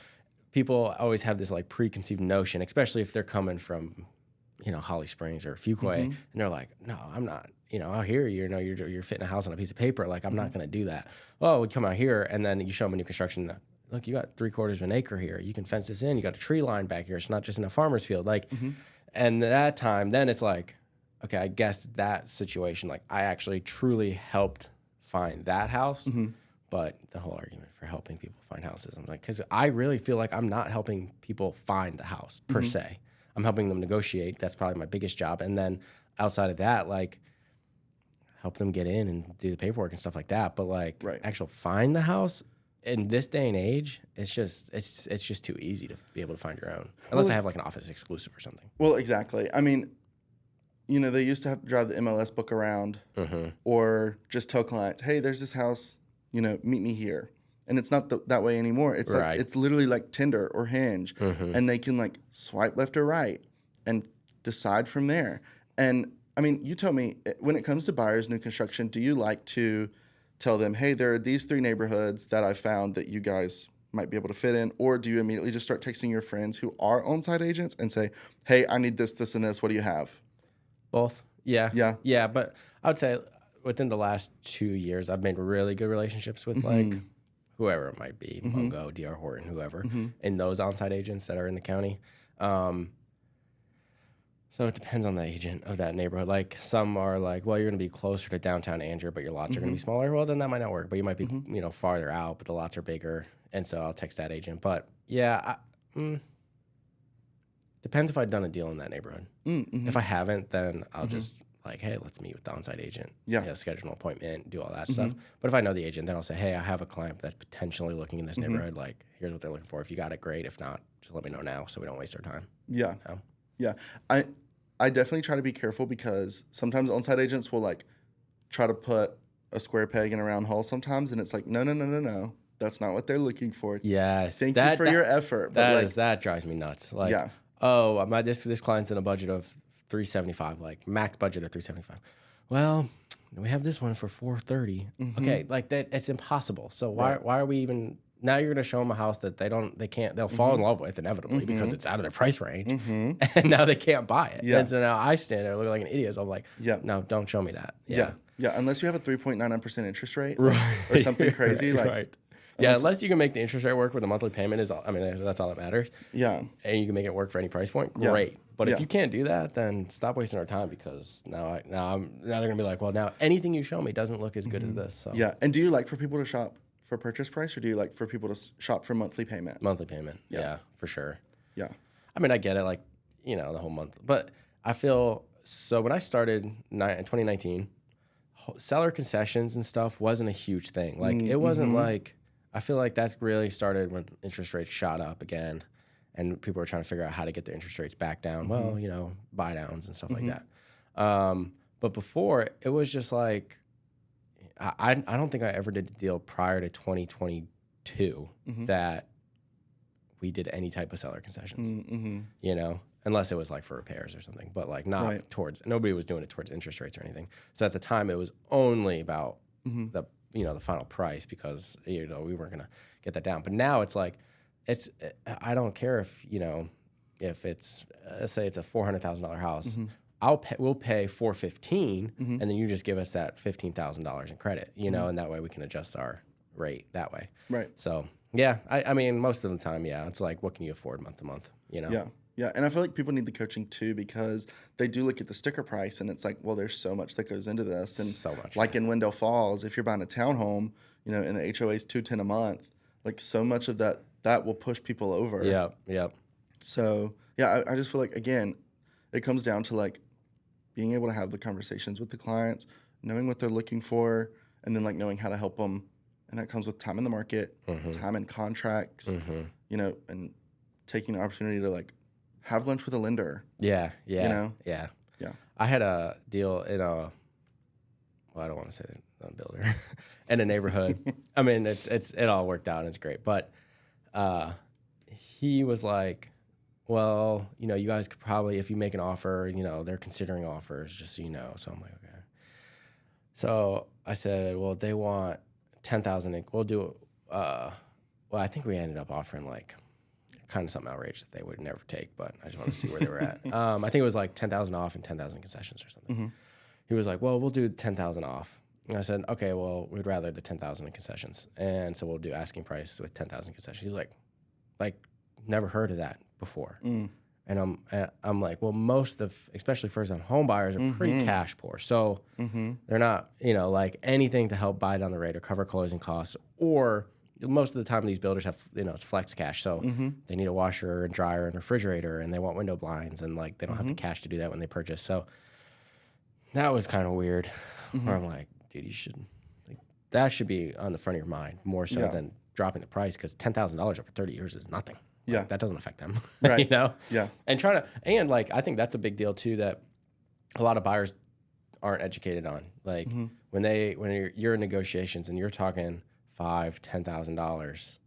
people always have this like preconceived notion, especially if they're coming from, you know, Holly Springs or Fuquay, and they're like, no, I'm not, you know, out here, you know, you're fitting a house on a piece of paper. Like, I'm not going to do that. Well, we come out here and then you show them a new construction. Look, you got 3/4 of an acre here. You can fence this in. You got a tree line back here. It's not just in a farmer's field. Like, and that time, then it's like, okay, I guess that situation, like I actually truly helped find that house. But the whole argument for helping people find houses, I'm like, because I really feel like I'm not helping people find the house per se. I'm helping them negotiate. That's probably my biggest job. And then outside of that, like help them get in and do the paperwork and stuff like that. But like actual find the house in this day and age, it's just too easy to be able to find your own. Unless I have like an office exclusive or something. Well, exactly. I mean, you know, they used to have to drive the MLS book around or just tell clients, hey, there's this house, you know, meet me here. And it's not that way anymore. It's like, it's literally like Tinder or Hinge. And they can like swipe left or right and decide from there. And I mean, you tell me, when it comes to buyers, new construction, do you like to tell them, hey, there are these 3 neighborhoods that I found that you guys might be able to fit in? Or do you immediately just start texting your friends who are on-site agents and say, hey, I need this, this, and this. What do you have? Both. Yeah. Yeah. Yeah. But I would say within the last 2 years, I've made really good relationships with like whoever it might be, Mongo, DR Horton, whoever, and those on-site agents that are in the county. So it depends on the agent of that neighborhood. Like some are like, well, you're going to be closer to downtown Andrew, but your lots are going to be smaller. Well, then that might not work. But you might be, you know, farther out, but the lots are bigger. And so I'll text that agent. But yeah, depends if I've done a deal in that neighborhood. If I haven't, then I'll just like, hey, let's meet with the on-site agent. Yeah. Schedule an appointment, do all that stuff. But if I know the agent, then I'll say, hey, I have a client that's potentially looking in this neighborhood. Like, here's what they're looking for. If you got it, great. If not, just let me know now so we don't waste our time. Yeah. You know? Yeah. I definitely try to be careful because sometimes on-site agents will like try to put a square peg in a round hole sometimes, and it's like, no. That's not what they're looking for. Yes. Thank you for your effort. But That drives me nuts. Like, yeah. oh, this client's in a budget of $375, like max budget of $375. Well, we have this one for $430. Okay, like that, it's impossible. So why are we even now? You're gonna show them a house that they'll fall in love with inevitably because it's out of their price range, and now they can't buy it. Yeah. And so now I stand there looking like an idiot. So I'm like, Yeah. no, don't show me that. Yeah. Unless you have a 3.99% interest rate, Right. or something crazy, like. Right. Yeah, unless you can make the interest rate work where the monthly payment is, that's all that matters. Yeah. And you can make it work for any price point, great. But if you can't do that, then stop wasting our time because now they're gonna be like, well, now anything you show me doesn't look as good as this. So Yeah. And do you like for people to shop for purchase price, or do you like for people to shop for monthly payment? monthly payment, yeah, for sure. Yeah. I mean, I get it, like the whole month, but I feel so when I started in 2019, seller concessions and stuff wasn't a huge thing. Like it wasn't like. I feel like that's really started when interest rates shot up again and people were trying to figure out how to get their interest rates back down. Well, buy downs and stuff like that. But before, it was just like, I don't think I ever did a deal prior to 2022 that we did any type of seller concessions, unless it was like for repairs or something, but like not nobody was doing it towards interest rates or anything. So at the time, it was only about the final price because, we weren't going to get that down. But now it's like, I don't care if it's, let's say it's a $400,000 house, we'll pay $415 and then you just give us that $15,000 in credit, and that way we can adjust our rate that way. Right. So yeah, I mean, most of the time, it's like, what can you afford month to month, Yeah. Yeah, and I feel like people need the coaching too because they do look at the sticker price and it's like, well, there's so much that goes into this. And so much. Like in Wendell Falls, if you're buying a townhome, and the HOA is $210 a month, like so much of that will push people over. Yeah. So yeah, I just feel like, again, it comes down to like being able to have the conversations with the clients, knowing what they're looking for, and then like knowing how to help them. And that comes with time in the market, time in contracts, and taking the opportunity to like have lunch with a lender. Yeah. Yeah. I had a deal in I don't want to say the builder, in a neighborhood. I mean, it all worked out and it's great. But he was like, well, you guys could probably, if you make an offer, they're considering offers, just so you know. So I'm like, okay. So I said, well, they want 10,000. We'll do, well, I think we ended up offering like kind of something outrageous that they would never take, but I just want to see where they were at. I think it was like 10,000 off and 10,000 concessions or something. He was like, well, we'll do 10,000 off. And I said, okay, well, we'd rather the 10,000 in concessions. And so we'll do asking price with 10,000 concessions. He's like, never heard of that before. And I'm like, well, most of, especially first-time home buyers are pretty cash poor. So they're not, like anything to help buy down the rate or cover closing costs, or most of the time these builders have, it's flex cash. So they need a washer and dryer and refrigerator and they want window blinds and like they don't have the cash to do that when they purchase. So that was kind of weird where I'm like, dude, that should be on the front of your mind more so than dropping the price, because $10,000 over 30 years is nothing. Yeah. Like, that doesn't affect them. Right. Yeah. And like, I think that's a big deal too, that a lot of buyers aren't educated on. Like when you're in negotiations and you're talking $5,000-$10,000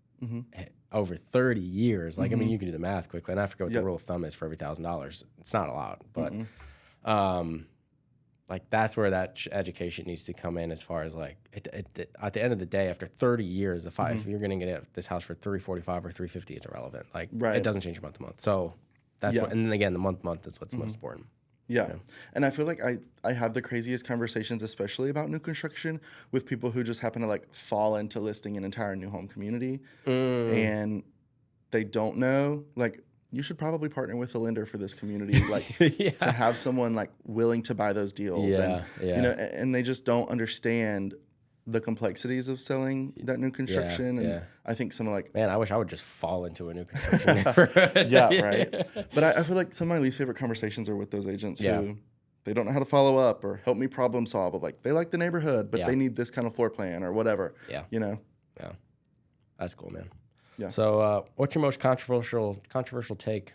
over 30 years, like, I mean, you can do the math quickly, and I forget what the rule of thumb is for every $1,000. It's not a lot, but like that's where that education needs to come in, as far as like at the end of the day, after 30 years, if you're going to get this house for $345 or $350, it's irrelevant. Like it doesn't change month to month. So that's what, and then again, the month is what's most important. Yeah. And I feel like I have the craziest conversations, especially about new construction, with people who just happen to like fall into listing an entire new home community and they don't know, like, you should probably partner with a lender for this community, like to have someone like willing to buy those deals. And they just don't understand the complexities of selling that new construction. And I think someone like, man, I wish I would just fall into a new construction neighborhood. Right. But I feel like some of my least favorite conversations are with those agents who they don't know how to follow up or help me problem solve. But like they like the neighborhood, but Yeah. they need this kind of floor plan or whatever. Yeah. You know? Yeah. That's cool, man. Yeah. So what's your most controversial take?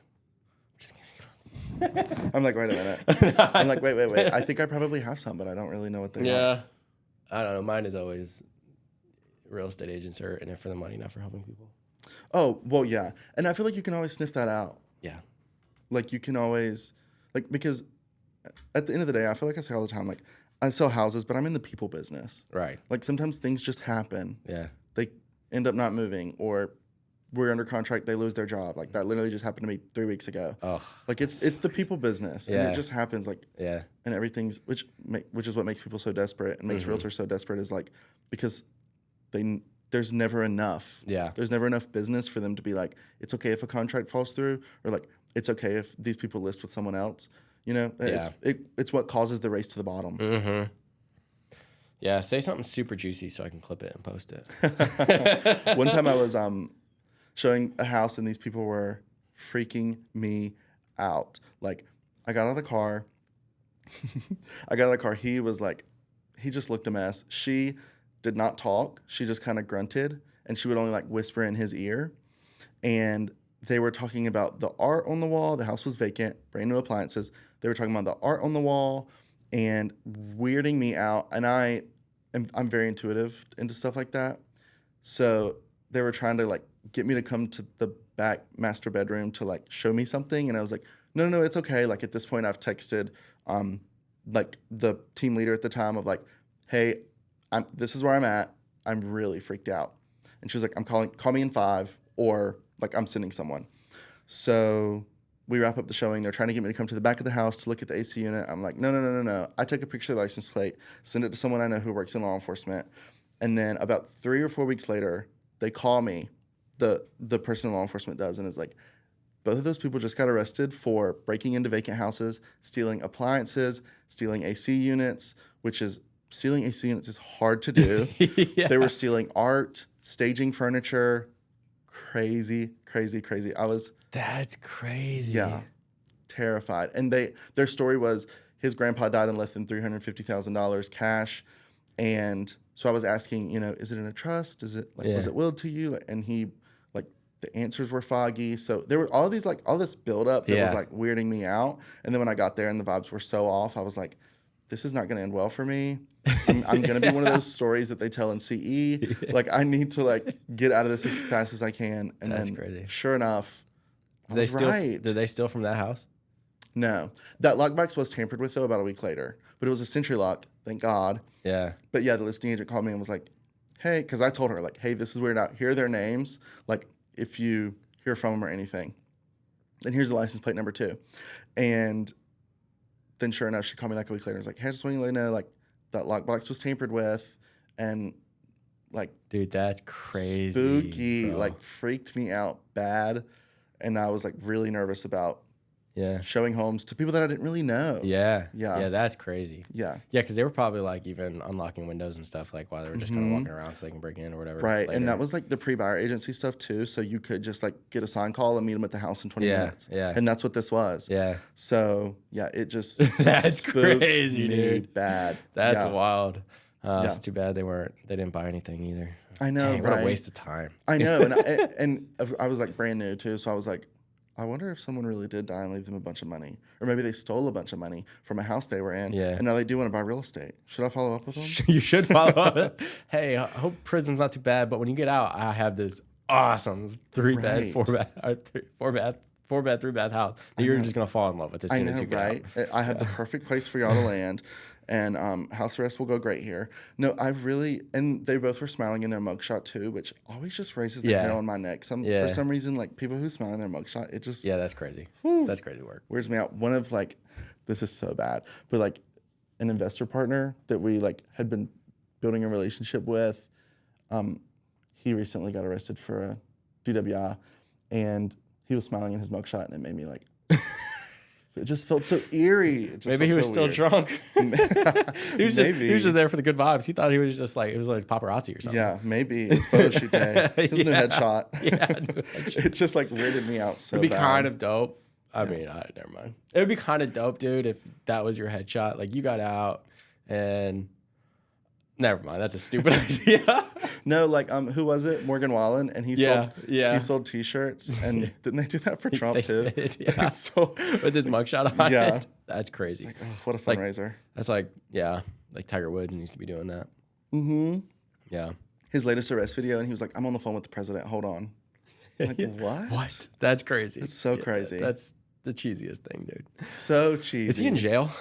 Just kidding. I'm like, wait a minute. I'm like, wait. I think I probably have some, but I don't really know what they are. Yeah. I don't know. Mine is always real estate agents are in it for the money, not for helping people. Oh, well, yeah. And I feel like you can always sniff that out. Yeah. Like you can always, like, because at the end of the day, I feel like I say all the time, like I sell houses, but I'm in the people business. Right. Like sometimes things just happen. Yeah. They end up not moving, or we're under contract, they lose their job. Like that literally just happened to me 3 weeks ago. Oh. Like it's the people business, and Yeah. it just happens. Like Yeah. and everything's which is what makes people so desperate and makes realtors so desperate is like because there's never enough. Yeah. There's never enough business for them to be like, it's okay if a contract falls through, or like it's okay if these people list with someone else. You know, Yeah. it's what causes the race to the bottom. Mm-hmm. Yeah, say something super juicy so I can clip it and post it. One time I was showing a house and these people were freaking me out. Like I got out of the car. He was like, he just looked a mess. She did not talk. She just kind of grunted, and she would only like whisper in his ear. And they were talking about the art on the wall. The house was vacant, brand new appliances. They were talking about the art on the wall and weirding me out. And I'm very intuitive into stuff like that. So they were trying to like get me to come to the back master bedroom to like show me something. And I was like, no, it's okay. Like at this point I've texted like the team leader at the time of like, hey, this is where I'm at. I'm really freaked out. And she was like, call me in 5, or like I'm sending someone. So we wrap up the showing. They're trying to get me to come to the back of the house to look at the AC unit. I'm like, no. I take a picture of the license plate, send it to someone I know who works in law enforcement. And then about 3 or 4 weeks later, they call me, the person in law enforcement does, and is like, both of those people just got arrested for breaking into vacant houses, stealing appliances, stealing AC units, stealing AC units is hard to do. Yeah. They were stealing art, staging furniture. Crazy. That's crazy. Yeah, terrified. And their story was his grandpa died in less than $350,000 cash. And so I was asking, is it in a trust? Is it like, was it willed to you? And he, like, the answers were foggy. So there were all this buildup that was like weirding me out. And then when I got there and the vibes were so off, I was like, this is not going to end well for me. I'm going to be one of those stories that they tell in CE. Like, I need to like get out of this as fast as I can. And That's then crazy. Sure enough, I was right. Did they steal from that house? No. That lockbox was tampered with, though, about a week later. But it was a Sentry lock, thank God. Yeah. But yeah, the listing agent called me and was like, hey, because I told her, like, hey, this is weird out. Here are their names. Like, if you hear from them or anything. And here's the license plate number 2. And then sure enough, she called me like a week later and was like, hey, I just want you to know, like, that lockbox was tampered with. And, like, dude, that's crazy. Spooky. Bro. Like, freaked me out bad. And I was, like, really nervous about showing homes to people that I didn't really know. Yeah, that's crazy. Yeah, because they were probably like even unlocking windows and stuff like while they were just kind of walking around so they can break in or whatever. Right, later. and that was like the pre-buyer agency stuff too. So you could just like get a sign call and meet them at the house in 20 minutes. Yeah, and that's what this was. Yeah. So yeah, it just that's spooked crazy, me dude. Bad. That's wild. It's too bad they didn't buy anything either. I know, Dang, right? What a waste of time. I know, and I was like brand new too, so I was like, I wonder if someone really did die and leave them a bunch of money. Or maybe they stole a bunch of money from a house they were in. Yeah. And now they do want to buy real estate. Should I follow up with them? You should follow up. Hey, I hope prison's not too bad, but when you get out, I have this awesome 3-bed, 4-bath, 3-bath house that you're just going to fall in love with as soon as you get out. I have the perfect place for y'all to land. And house arrest will go great here. No, and they both were smiling in their mugshot too, which always just raises the hair on my neck. For some reason, like people who smile in their mugshot, it just that's crazy. That's crazy work. Weirds me out. One of like, this is so bad, but like an investor partner that we like had been building a relationship with, he recently got arrested for a DWI, and he was smiling in his mugshot, and it made me like. It just felt so eerie. Maybe he was still drunk. He was just there for the good vibes. He thought he was just like, it was like paparazzi or something. Yeah, maybe. His photo shoot day. His new headshot. Yeah, new headshot. It just like weirded me out so It'd be bad. kind of dope. I mean, never mind. It would be kind of dope, dude, if that was your headshot. Like, you got out and never mind. That's a stupid idea. No, like who was it? Morgan Wallen, and he sold T-shirts, and didn't they do that for Trump too? Did, yeah. Sold, with his mugshot on Yeah. it. That's crazy. like, oh, what a fundraiser! That's like like Tiger Woods needs to be doing that. Mm-hmm. Yeah. His latest arrest video, and he was like, "I'm on the phone with the president. Hold on." Like, what? What? That's crazy. It's so crazy. That's the cheesiest thing, dude. It's so cheesy. Is he in jail?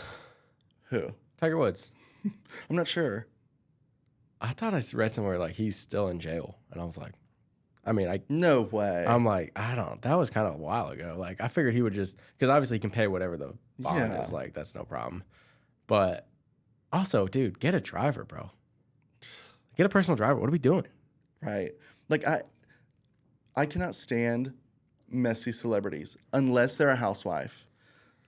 Who? Tiger Woods. I'm not sure. I thought I read somewhere like he's still in jail, and I was like, No way. I'm like, I don't. That was kind of a while ago. Like, I figured he would just, because obviously he can pay whatever the bond is. Like, that's no problem. But also, dude, get a driver, bro. Get a personal driver. What are we doing? Right. Like I cannot stand messy celebrities unless they're a housewife.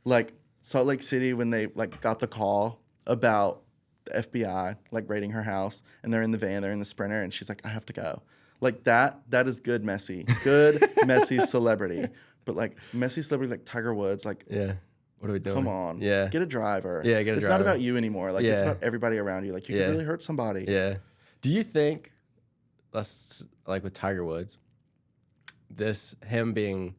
Like Salt Lake City, when they like got the call about the FBI like raiding her house, and they're in the van, they're in the Sprinter, and she's like, I have to go. Like that is messy messy celebrity. But like messy celebrity like Tiger Woods, like What are we doing? come on, Yeah. get a driver. Yeah, get a driver. It's not about you anymore. Like it's Yeah. about everybody around you. Like you could really hurt somebody. Yeah. Do you think, like with Tiger Woods, him being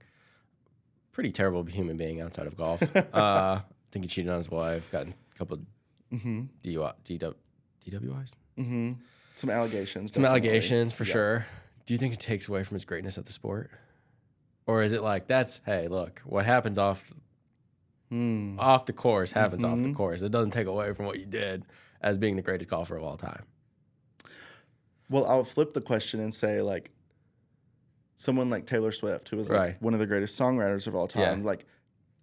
pretty terrible human being outside of golf? I think he cheated on his wife, gotten a couple DWIs. Mm-hmm. Some allegations. Some definitely. allegations for sure. Do you think it takes away from his greatness at the sport? Or is it like, hey, look, what happens off the course happens off the course. It doesn't take away from what you did as being the greatest golfer of all time. Well, I'll flip the question and say, like, someone like Taylor Swift, who was like one of the greatest songwriters of all time, like,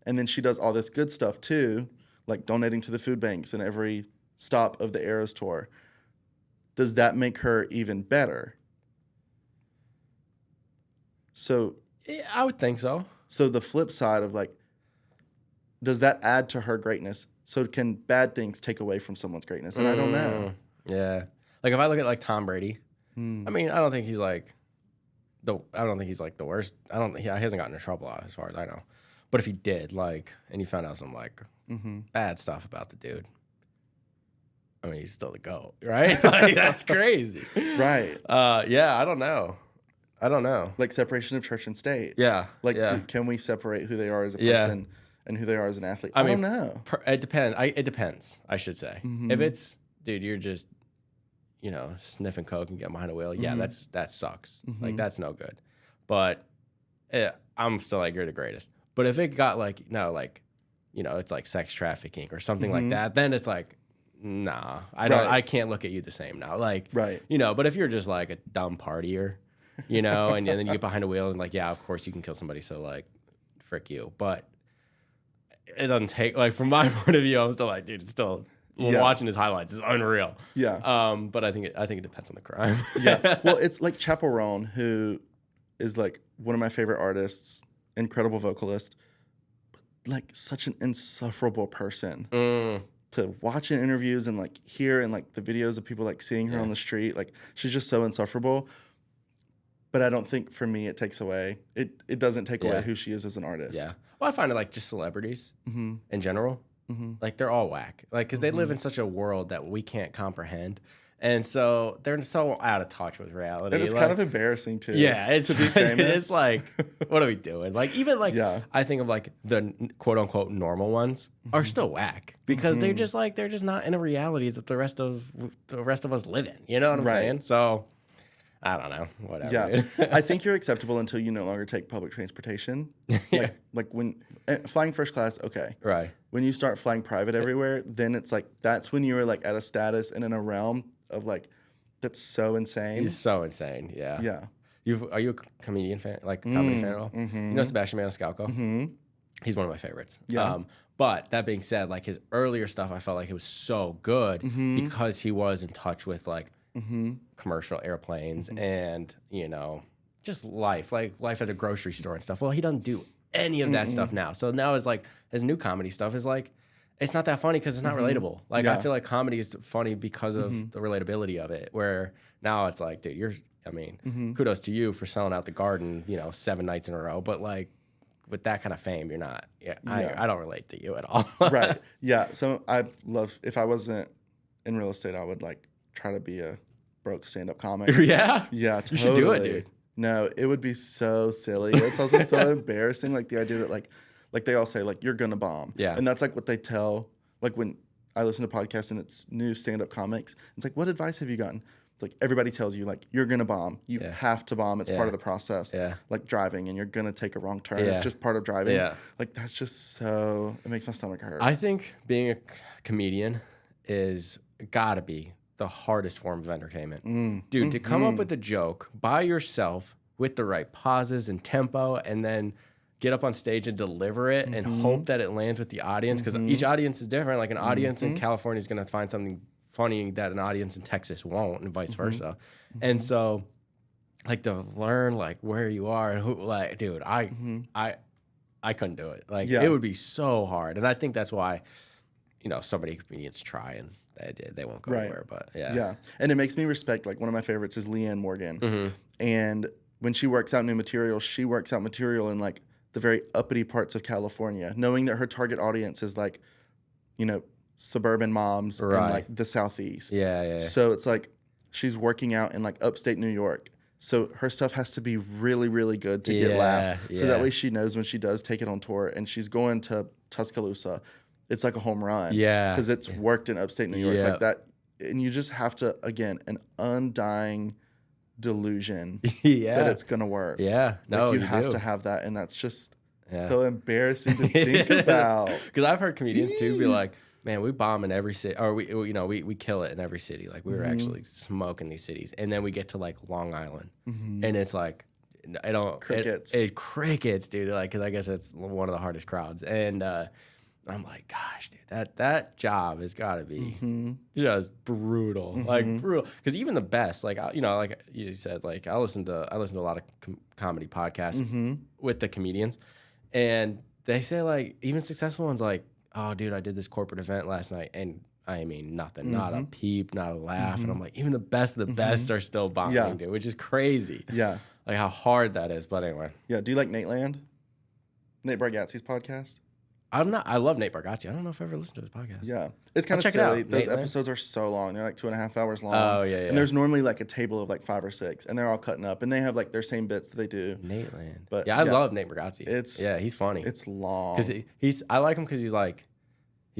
and then she does all this good stuff too, like donating to the food banks and every stop of the Eras tour. Does that make her even better? So, Yeah, I would think so. so the flip side of like, does that add to her greatness? So can bad things take away from someone's greatness? And I don't know. Yeah. Like if I look at like Tom Brady, I mean, I don't think he's like the worst. He hasn't gotten in trouble as far as I know. But if he did, like, and you found out some like bad stuff about the dude, I mean, he's still the GOAT, right? Like that's crazy. Right. Yeah, I don't know. Like separation of church and state. Yeah. Like, yeah. can we separate who they are as a person and who they are as an athlete? I mean, don't know. It depends. It depends, I should say. If it's, dude, you're just, sniffing coke and getting behind a wheel, that sucks. Like, that's no good. But I'm still like, you're the greatest. But if it got like, no, like, it's like sex trafficking or something like that, then it's like, nah, I can't look at you the same now. Like, but if you're just like a dumb partier, and then you get behind a wheel and like, yeah, of course you can kill somebody. So like, frick you. But it doesn't take, like, from my point of view, I'm still like, dude, it's still, watching his highlights is unreal. Yeah. But I think it depends on the crime. Yeah. Well, it's like Chappell Roan, who is like one of my favorite artists, incredible vocalist, but like such an insufferable person to watch in interviews and like hear and like the videos of people like seeing her on the street. Like she's just so insufferable. But I don't think for me it takes away. It doesn't take away who she is as an artist. Yeah. Well, I find it like just celebrities in general. Like they're all whack. Like because they live in such a world that we can't comprehend. And so they're so out of touch with reality. And it's kind of embarrassing too. Yeah, it's to be famous. It's like, what are we doing? Like even like I think of like the quote unquote normal ones are still whack because they're just not in a reality that the rest of us live in. You know what I'm saying? So I don't know. Whatever. Yeah, dude. I think you're acceptable until you no longer take public transportation. Like when flying first class, okay. Right. When you start flying private everywhere, then it's like that's when you are like at a status and in a realm of like that's so insane. He's so insane. Yeah. Yeah. Are you a comedian fan? Like comedy fan at all? You know Sebastian Maniscalco? He's one of my favorites. Yeah. But that being said, like his earlier stuff, I felt like it was so good because he was in touch with like commercial airplanes and just life at a grocery store and stuff. Well, he doesn't do any of that stuff now. So now it's like his new comedy stuff is like it's not that funny because it's not relatable. Like I feel like comedy is funny because of the relatability of it. Where now it's like, dude, kudos to you for selling out the Garden, 7 nights in a row. But like, with that kind of fame, you're not. Yeah, Yeah. I don't relate to you at all. Right. Yeah. So I love, if I wasn't in real estate, I would like try to be a broke stand-up comic. Yeah. Yeah, You totally. should do it, dude. No, it would be so silly. It's also so embarrassing. Like the idea that like they all say like, you're gonna bomb. Yeah. And that's like what they tell, like when I listen to podcasts and it's new stand-up comics, it's like, what advice have you gotten? It's like everybody tells you like, you're gonna bomb. You have to bomb. It's part of the process. Yeah. Like driving, and you're gonna take a wrong turn. Yeah. It's just part of driving. Yeah. Like that's just so, it makes my stomach hurt. I think being a comedian is gotta be the hardest form of entertainment. Dude, to come up with a joke by yourself with the right pauses and tempo, and then get up on stage and deliver it and hope that it lands with the audience, because each audience is different. Like an audience in California is going to find something funny that an audience in Texas won't, and vice versa. And so, like, to learn like where you are and who, like, dude, I couldn't do it. Like, it would be so hard, and I think that's why, you know, so many comedians try and they won't go anywhere. But yeah, and it makes me respect, like, one of my favorites is Leanne Morgan, and when she works out new material, she works out material in like the very uppity parts of California, knowing that her target audience is like, you know, suburban moms in like the Southeast. Yeah. So it's like she's working out in like upstate New York. So her stuff has to be really, really good to get laughs. So that way she knows when she does take it on tour and she's going to Tuscaloosa, it's like a home run. Yeah. Because it's worked in upstate New York like that. And you just have to, again, an undying delusion that it's gonna work. Yeah, no, like you have to have that, and that's just so embarrassing to think about. Because I've heard comedians too be like, "Man, we bomb in every city, or we kill it in every city. Like we were actually smoking these cities, and then we get to like Long Island, and it's like, I don't crickets, crickets, dude. Like, because I guess it's one of the hardest crowds, and I'm like, gosh, dude, that job has got to be just brutal, like brutal. Because even the best, like like you said, like I listen to a lot of comedy podcasts with the comedians, and they say like even successful ones like, oh, dude, I did this corporate event last night, and I mean nothing, not a peep, not a laugh, and I'm like, even the best of the best are still bombing, dude, which is crazy. Yeah, like how hard that is. But anyway, do you like Nate Land? Nate Bargatze's podcast? I love Nate Bargatze. I don't know if I've ever listened to his podcast. Yeah. It's kind of silly. Those episodes are so long. They're like 2.5 hours long. Oh, yeah. And there's normally like a table of like 5 or 6, and they're all cutting up, and they have like their same bits that they do. Nate Land. But I love Nate Bargatze. He's funny. It's long. Because I like him because he's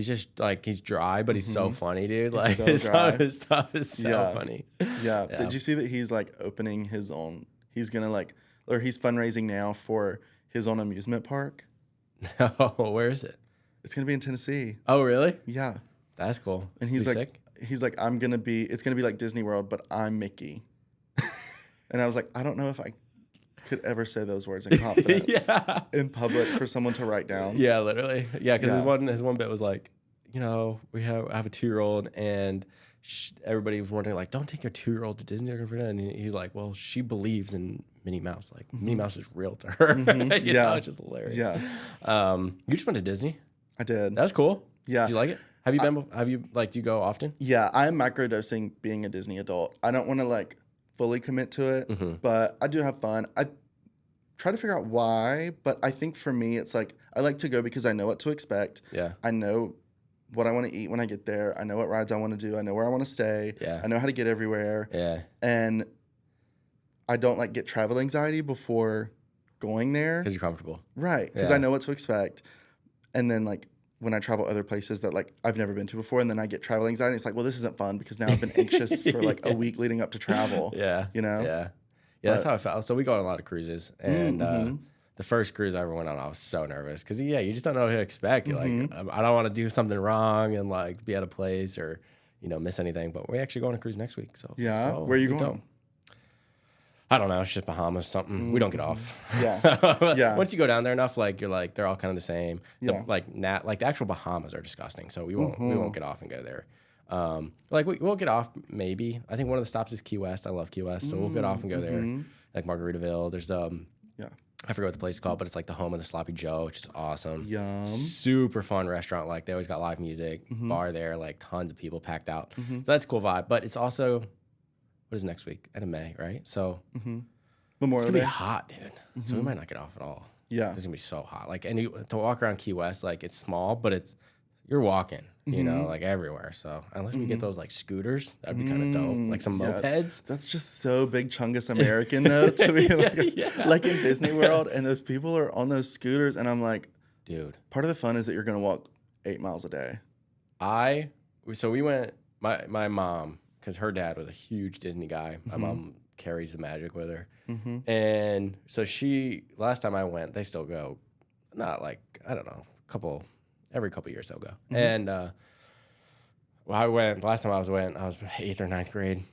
just like, he's dry, but he's so funny, dude. Like so his stuff is so funny. Yeah. Did you see that he's like opening his own, he's going to like, or he's fundraising now for his own amusement park? No, where is it? It's gonna be in Tennessee. Oh, really? Yeah. That's cool. And he's like, it's gonna be like Disney World, but I'm Mickey. And I was like, I don't know if I could ever say those words in confidence in public for someone to write down. Yeah, literally. Yeah, because his one bit was like, you know, I have a 2-year-old, and everybody was wondering like, don't take your 2-year-old to Disney. And he's like, well, she believes in Minnie Mouse. Like Minnie Mouse is real to her. You know, it's just hilarious. Yeah. You just went to Disney. I did. That's cool. Yeah. Did you like it? Have you been? Do you go often? Yeah, I am microdosing being a Disney adult. I don't want to like fully commit to it, but I do have fun. I try to figure out why, but I think for me, it's like I like to go because I know what to expect. Yeah. I know what I want to eat when I get there. I know what rides I want to do. I know where I want to stay. Yeah. I know how to get everywhere. Yeah. And I don't like get travel anxiety before going there. Because you're comfortable. Right. Because I know what to expect. And then like when I travel other places that like I've never been to before, and then I get travel anxiety, it's like, well, this isn't fun because now I've been anxious for like a week leading up to travel. Yeah. You know? Yeah. Yeah, that's how I felt. So we go on a lot of cruises, and the first cruise I ever went on, I was so nervous because you just don't know what to expect. You're like, I don't want to do something wrong and like be out of place or miss anything. But we're actually going on a cruise next week. So yeah, where are you going? I don't know. It's just Bahamas, something. We don't get off. Yeah. Yeah. Once you go down there enough, like you're like they're all kind of the same. Yeah. The actual Bahamas are disgusting, so we won't get off and go there. We'll get off maybe. I think one of the stops is Key West. I love Key West, so we'll get off and go there. Like Margaritaville. There's I forget what the place is called, but it's like the home of the Sloppy Joe, which is awesome. Yum. Super fun restaurant. Like they always got live music, bar there, like tons of people packed out. So that's a cool vibe. But it's also, what is next week? End of May, right? So Memorial it's gonna Day. be hot, dude. So we might not get off at all. Yeah. It's gonna be so hot. Like, and to walk around Key West, like it's small, but you're walking, you know, like everywhere. So unless we get those like scooters, that'd be kind of dope. Like some mopeds. That's just so big chungus American though to be like in Disney World, and those people are on those scooters, and I'm like, dude. Part of the fun is that you're gonna walk 8 miles a day. So we went. My mom, because her dad was a huge Disney guy. My mom carries the magic with her, and so last time I went, they still go. Not like, I don't know, every couple years they'll go. And I went last time I was 8th or 9th grade.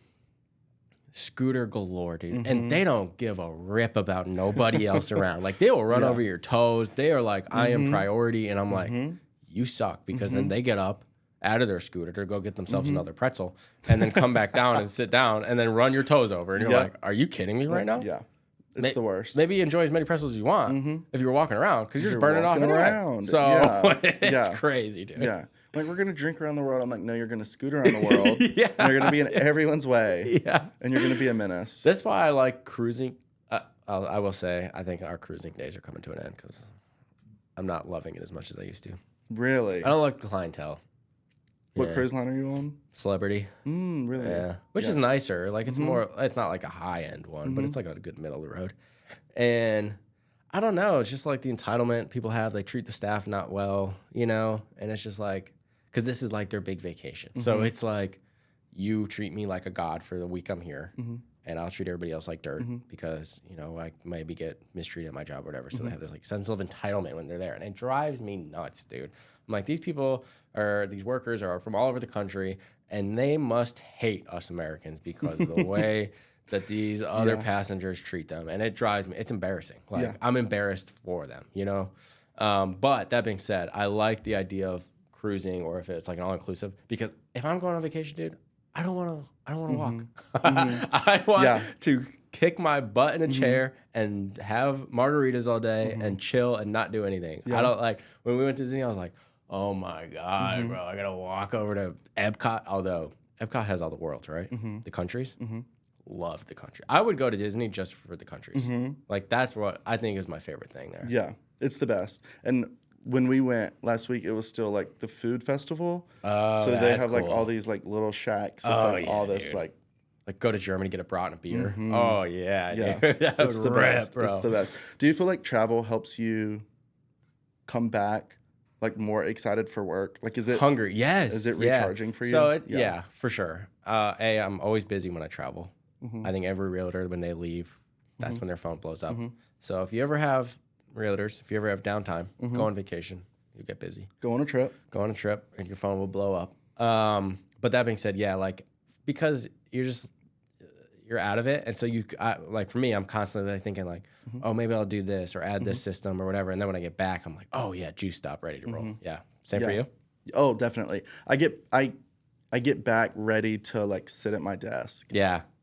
Scooter galore, dude. And they don't give a rip about nobody else around. Like, they will run over your toes. They are like, I am priority. And I'm like, you suck. Because then they get up out of their scooter to go get themselves another pretzel and then come back down and sit down and then run your toes over. And you're like, are you kidding me right now? Yeah. It's the worst. Maybe enjoy as many pretzels as you want if you're walking around, because you're just burning off anyway. So it's crazy, dude. Yeah. Like, we're going to drink around the world. I'm like, no, you're going to scoot around the world. And you're going to be in everyone's way. Yeah. And you're going to be a menace. That's why I like cruising. I will say, I think our cruising days are coming to an end because I'm not loving it as much as I used to. Really? I don't like the clientele. What cruise line are you on? Celebrity. Really? Yeah. Which is nicer. Like, it's more, it's not like a high-end one, but it's like a good middle of the road. And I don't know. It's just like the entitlement people have. They treat the staff not well, you know? And it's just like, because this is like their big vacation. So it's like, you treat me like a god for the week I'm here, and I'll treat everybody else like dirt because, you know, I maybe get mistreated at my job or whatever. So they have this like sense of entitlement when they're there. And it drives me nuts, dude. I'm like, these workers are from all over the country, and they must hate us Americans because of the way that these other passengers treat them. And it drives me, it's embarrassing. Like, I'm embarrassed for them, you know? But that being said, I like the idea of cruising, or if it's like an all-inclusive, because if I'm going on vacation, dude, I don't want to walk. I want to kick my butt in a chair and have margaritas all day and chill and not do anything. I don't like, when we went to Disney, I was like, oh my God, bro, I gotta walk over to Epcot. Although Epcot has all the worlds, right? The countries. Love the country. I would go to Disney just for the countries. Like, that's what I think is my favorite thing there. Yeah, it's the best. And when we went last week, it was still like the food festival. So they have like all these like little shacks with all this dude. like go to Germany, get a brat and a beer. Oh yeah, dude. It's the best. Bro. It's the best. Do you feel like travel helps you come back like more excited for work? Like, is it hungry? Yes. Is it recharging for you? So for sure. I'm always busy when I travel. I think every realtor, when they leave, that's when their phone blows up. So if you ever have realtors, if you ever have downtime, go on vacation, you get busy. Go on a trip, and your phone will blow up. But that being said, like, because you're out of it, and so like, for me, I'm constantly thinking like, oh, maybe I'll do this or add this system or whatever, and then when I get back, I'm like, oh yeah, juiced up, ready to roll. Yeah, same for you. Oh, definitely. I get back ready to like sit at my desk.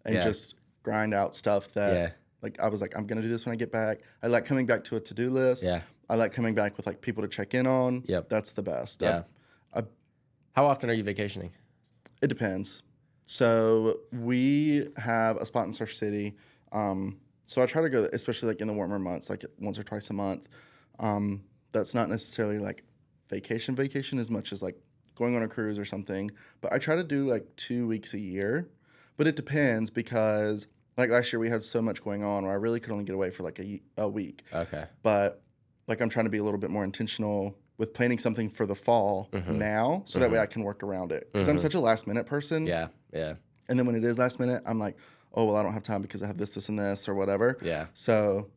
And just grind out stuff that like, I was like, I'm gonna do this when I get back. I like coming back to a to-do list. I like coming back with like people to check in on. That's the best. How often are you vacationing? It depends. So we have a spot in Surf City. So I try to go, especially like in the warmer months, like once or twice a month. That's not necessarily like vacation as much as like going on a cruise or something. But I try to do like 2 weeks a year. But it depends, because like last year we had so much going on where I really could only get away for like a week. Okay. But like, I'm trying to be a little bit more intentional with planning something for the fall now, so that way I can work around it. Because I'm such a last minute person. Yeah. And then when it is last minute, I'm like, oh, well, I don't have time because I have this, and this, or whatever. Yeah. So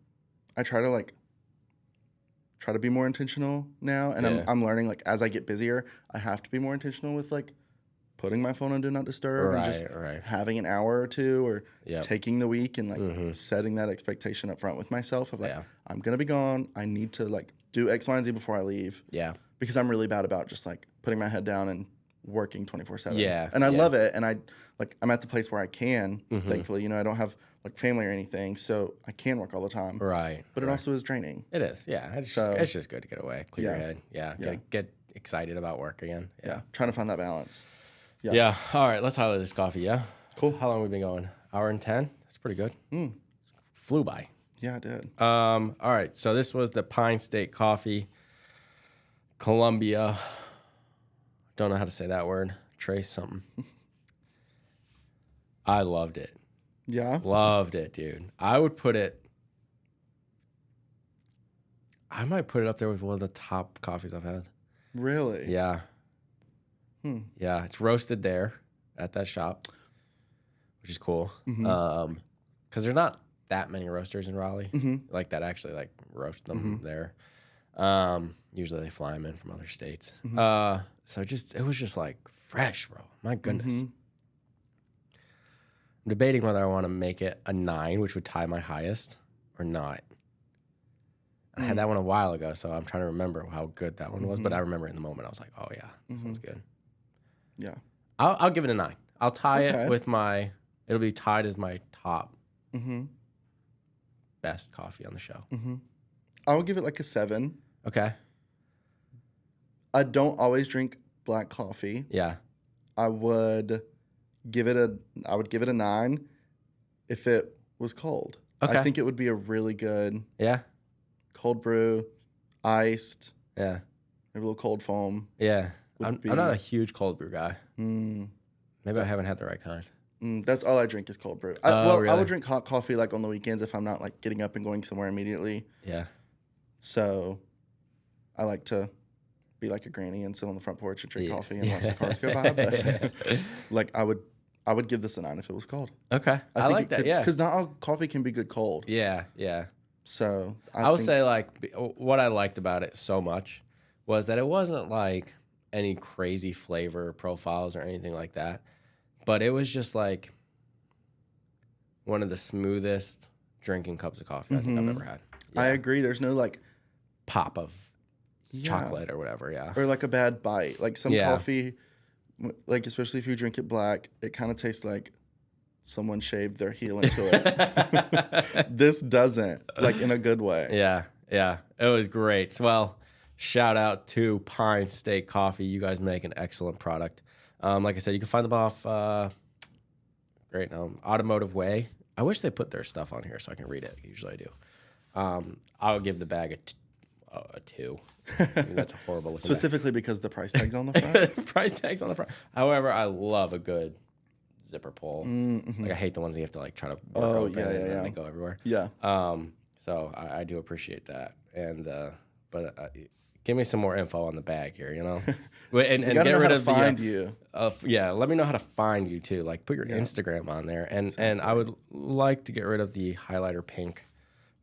I try to be more intentional now. And I'm learning, like, as I get busier, I have to be more intentional with like putting my phone on Do Not Disturb and just having an hour or two, or taking the week and like setting that expectation up front with myself of like, I'm going to be gone. I need to like do X, Y, and Z before I leave. Yeah. Because I'm really bad about just like putting my head down and working 24/7. Yeah. And I love it. And I'm at the place where I can, thankfully, you know, I don't have like family or anything, so I can work all the time. Right. But it also is draining. It is. Yeah. It's just good to get away, clear your head. Yeah. Get excited about work again. Yeah. Trying to find that balance. Yeah. All right. Let's highlight this coffee. Yeah. Cool. How long have we been going? Hour and 10? That's pretty good. Flew by. Yeah, I did. All right. So this was the Pine State Coffee, Colombia. Don't know how to say that word. Trace something. I loved it. Yeah. Loved it, dude. I might put it up there with one of the top coffees I've had. Really? Yeah. Yeah. It's roasted there at that shop, which is cool. Because there's not that many roasters in Raleigh like that actually like roast them there. Usually they fly them in from other states. So it was just like fresh, bro. My goodness. I'm debating whether I want to make it a 9, which would tie my highest, or not. I had that one a while ago, so I'm trying to remember how good that one was. But I remember in the moment, I was like, oh, yeah, that sounds good. Yeah. I'll give it a 9. I'll tie it with it'll be tied as my top best coffee on the show. I would give it like a 7. Okay. I don't always drink black coffee. Yeah. I would give it a 9 if it was cold. Okay. I think it would be a really good cold brew, iced. Yeah. Maybe a little cold foam. Yeah. I'm not a huge cold brew guy. Maybe I haven't had the right kind. That's all I drink is cold brew. Really? I would drink hot coffee like on the weekends if I'm not like getting up and going somewhere immediately. Yeah. So I like to be like a granny and sit on the front porch and drink coffee and watch the cars go by. But like I would give this a 9 if it was cold. Okay. I like that. Yeah. Because not all coffee can be good cold. Yeah. Yeah. So I would say like what I liked about it so much was that it wasn't like any crazy flavor profiles or anything like that, but it was just like one of the smoothest drinking cups of coffee I think I've ever had. Yeah. I agree. There's no like pop of chocolate or whatever. Yeah. Or like a bad bite. Like some coffee, like especially if you drink it black, it kind of tastes like someone shaved their heel into it. This doesn't, like in a good way. Yeah. Yeah. It was great. Well, shout out to Pine State Coffee. You guys make an excellent product. Like I said, you can find them off Automotive Way. I wish they put their stuff on here so I can read it. Usually I do. I'll give the bag a 2. I mean, that's a horrible looking Specifically because the price tag's on the front. Price tag's on the front. However, I love a good zipper pull. Like I hate the ones that you have to like try to work open and they go everywhere. Yeah. So I do appreciate that. And but give me some more info on the bag here, you know. And get rid of find you. Let me know how to find you too. Like put your Instagram on there, and I would like to get rid of the highlighter pink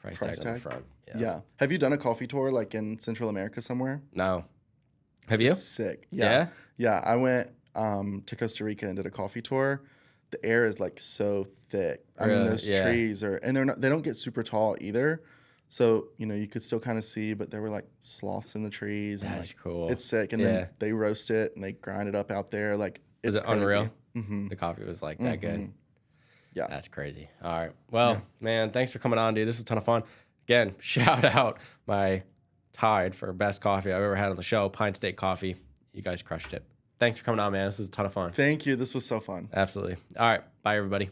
price tag on the front. Yeah. Have you done a coffee tour like in Central America somewhere? No. Have you? It's sick. Yeah. Yeah. I went to Costa Rica and did a coffee tour. The air is like so thick. I mean, those trees and they don't get super tall either. So, you know, you could still kind of see, but there were like sloths in the trees. And That's like, cool. It's sick. And then they roast it and they grind it up out there. Like, it's crazy. Unreal? The coffee was like that good. Yeah. That's crazy. All right. Well, man, thanks for coming on, dude. This was a ton of fun. Again, shout out my tied for best coffee I've ever had on the show, Pine State Coffee. You guys crushed it. Thanks for coming on, man. This was a ton of fun. Thank you. This was so fun. Absolutely. All right. Bye, everybody.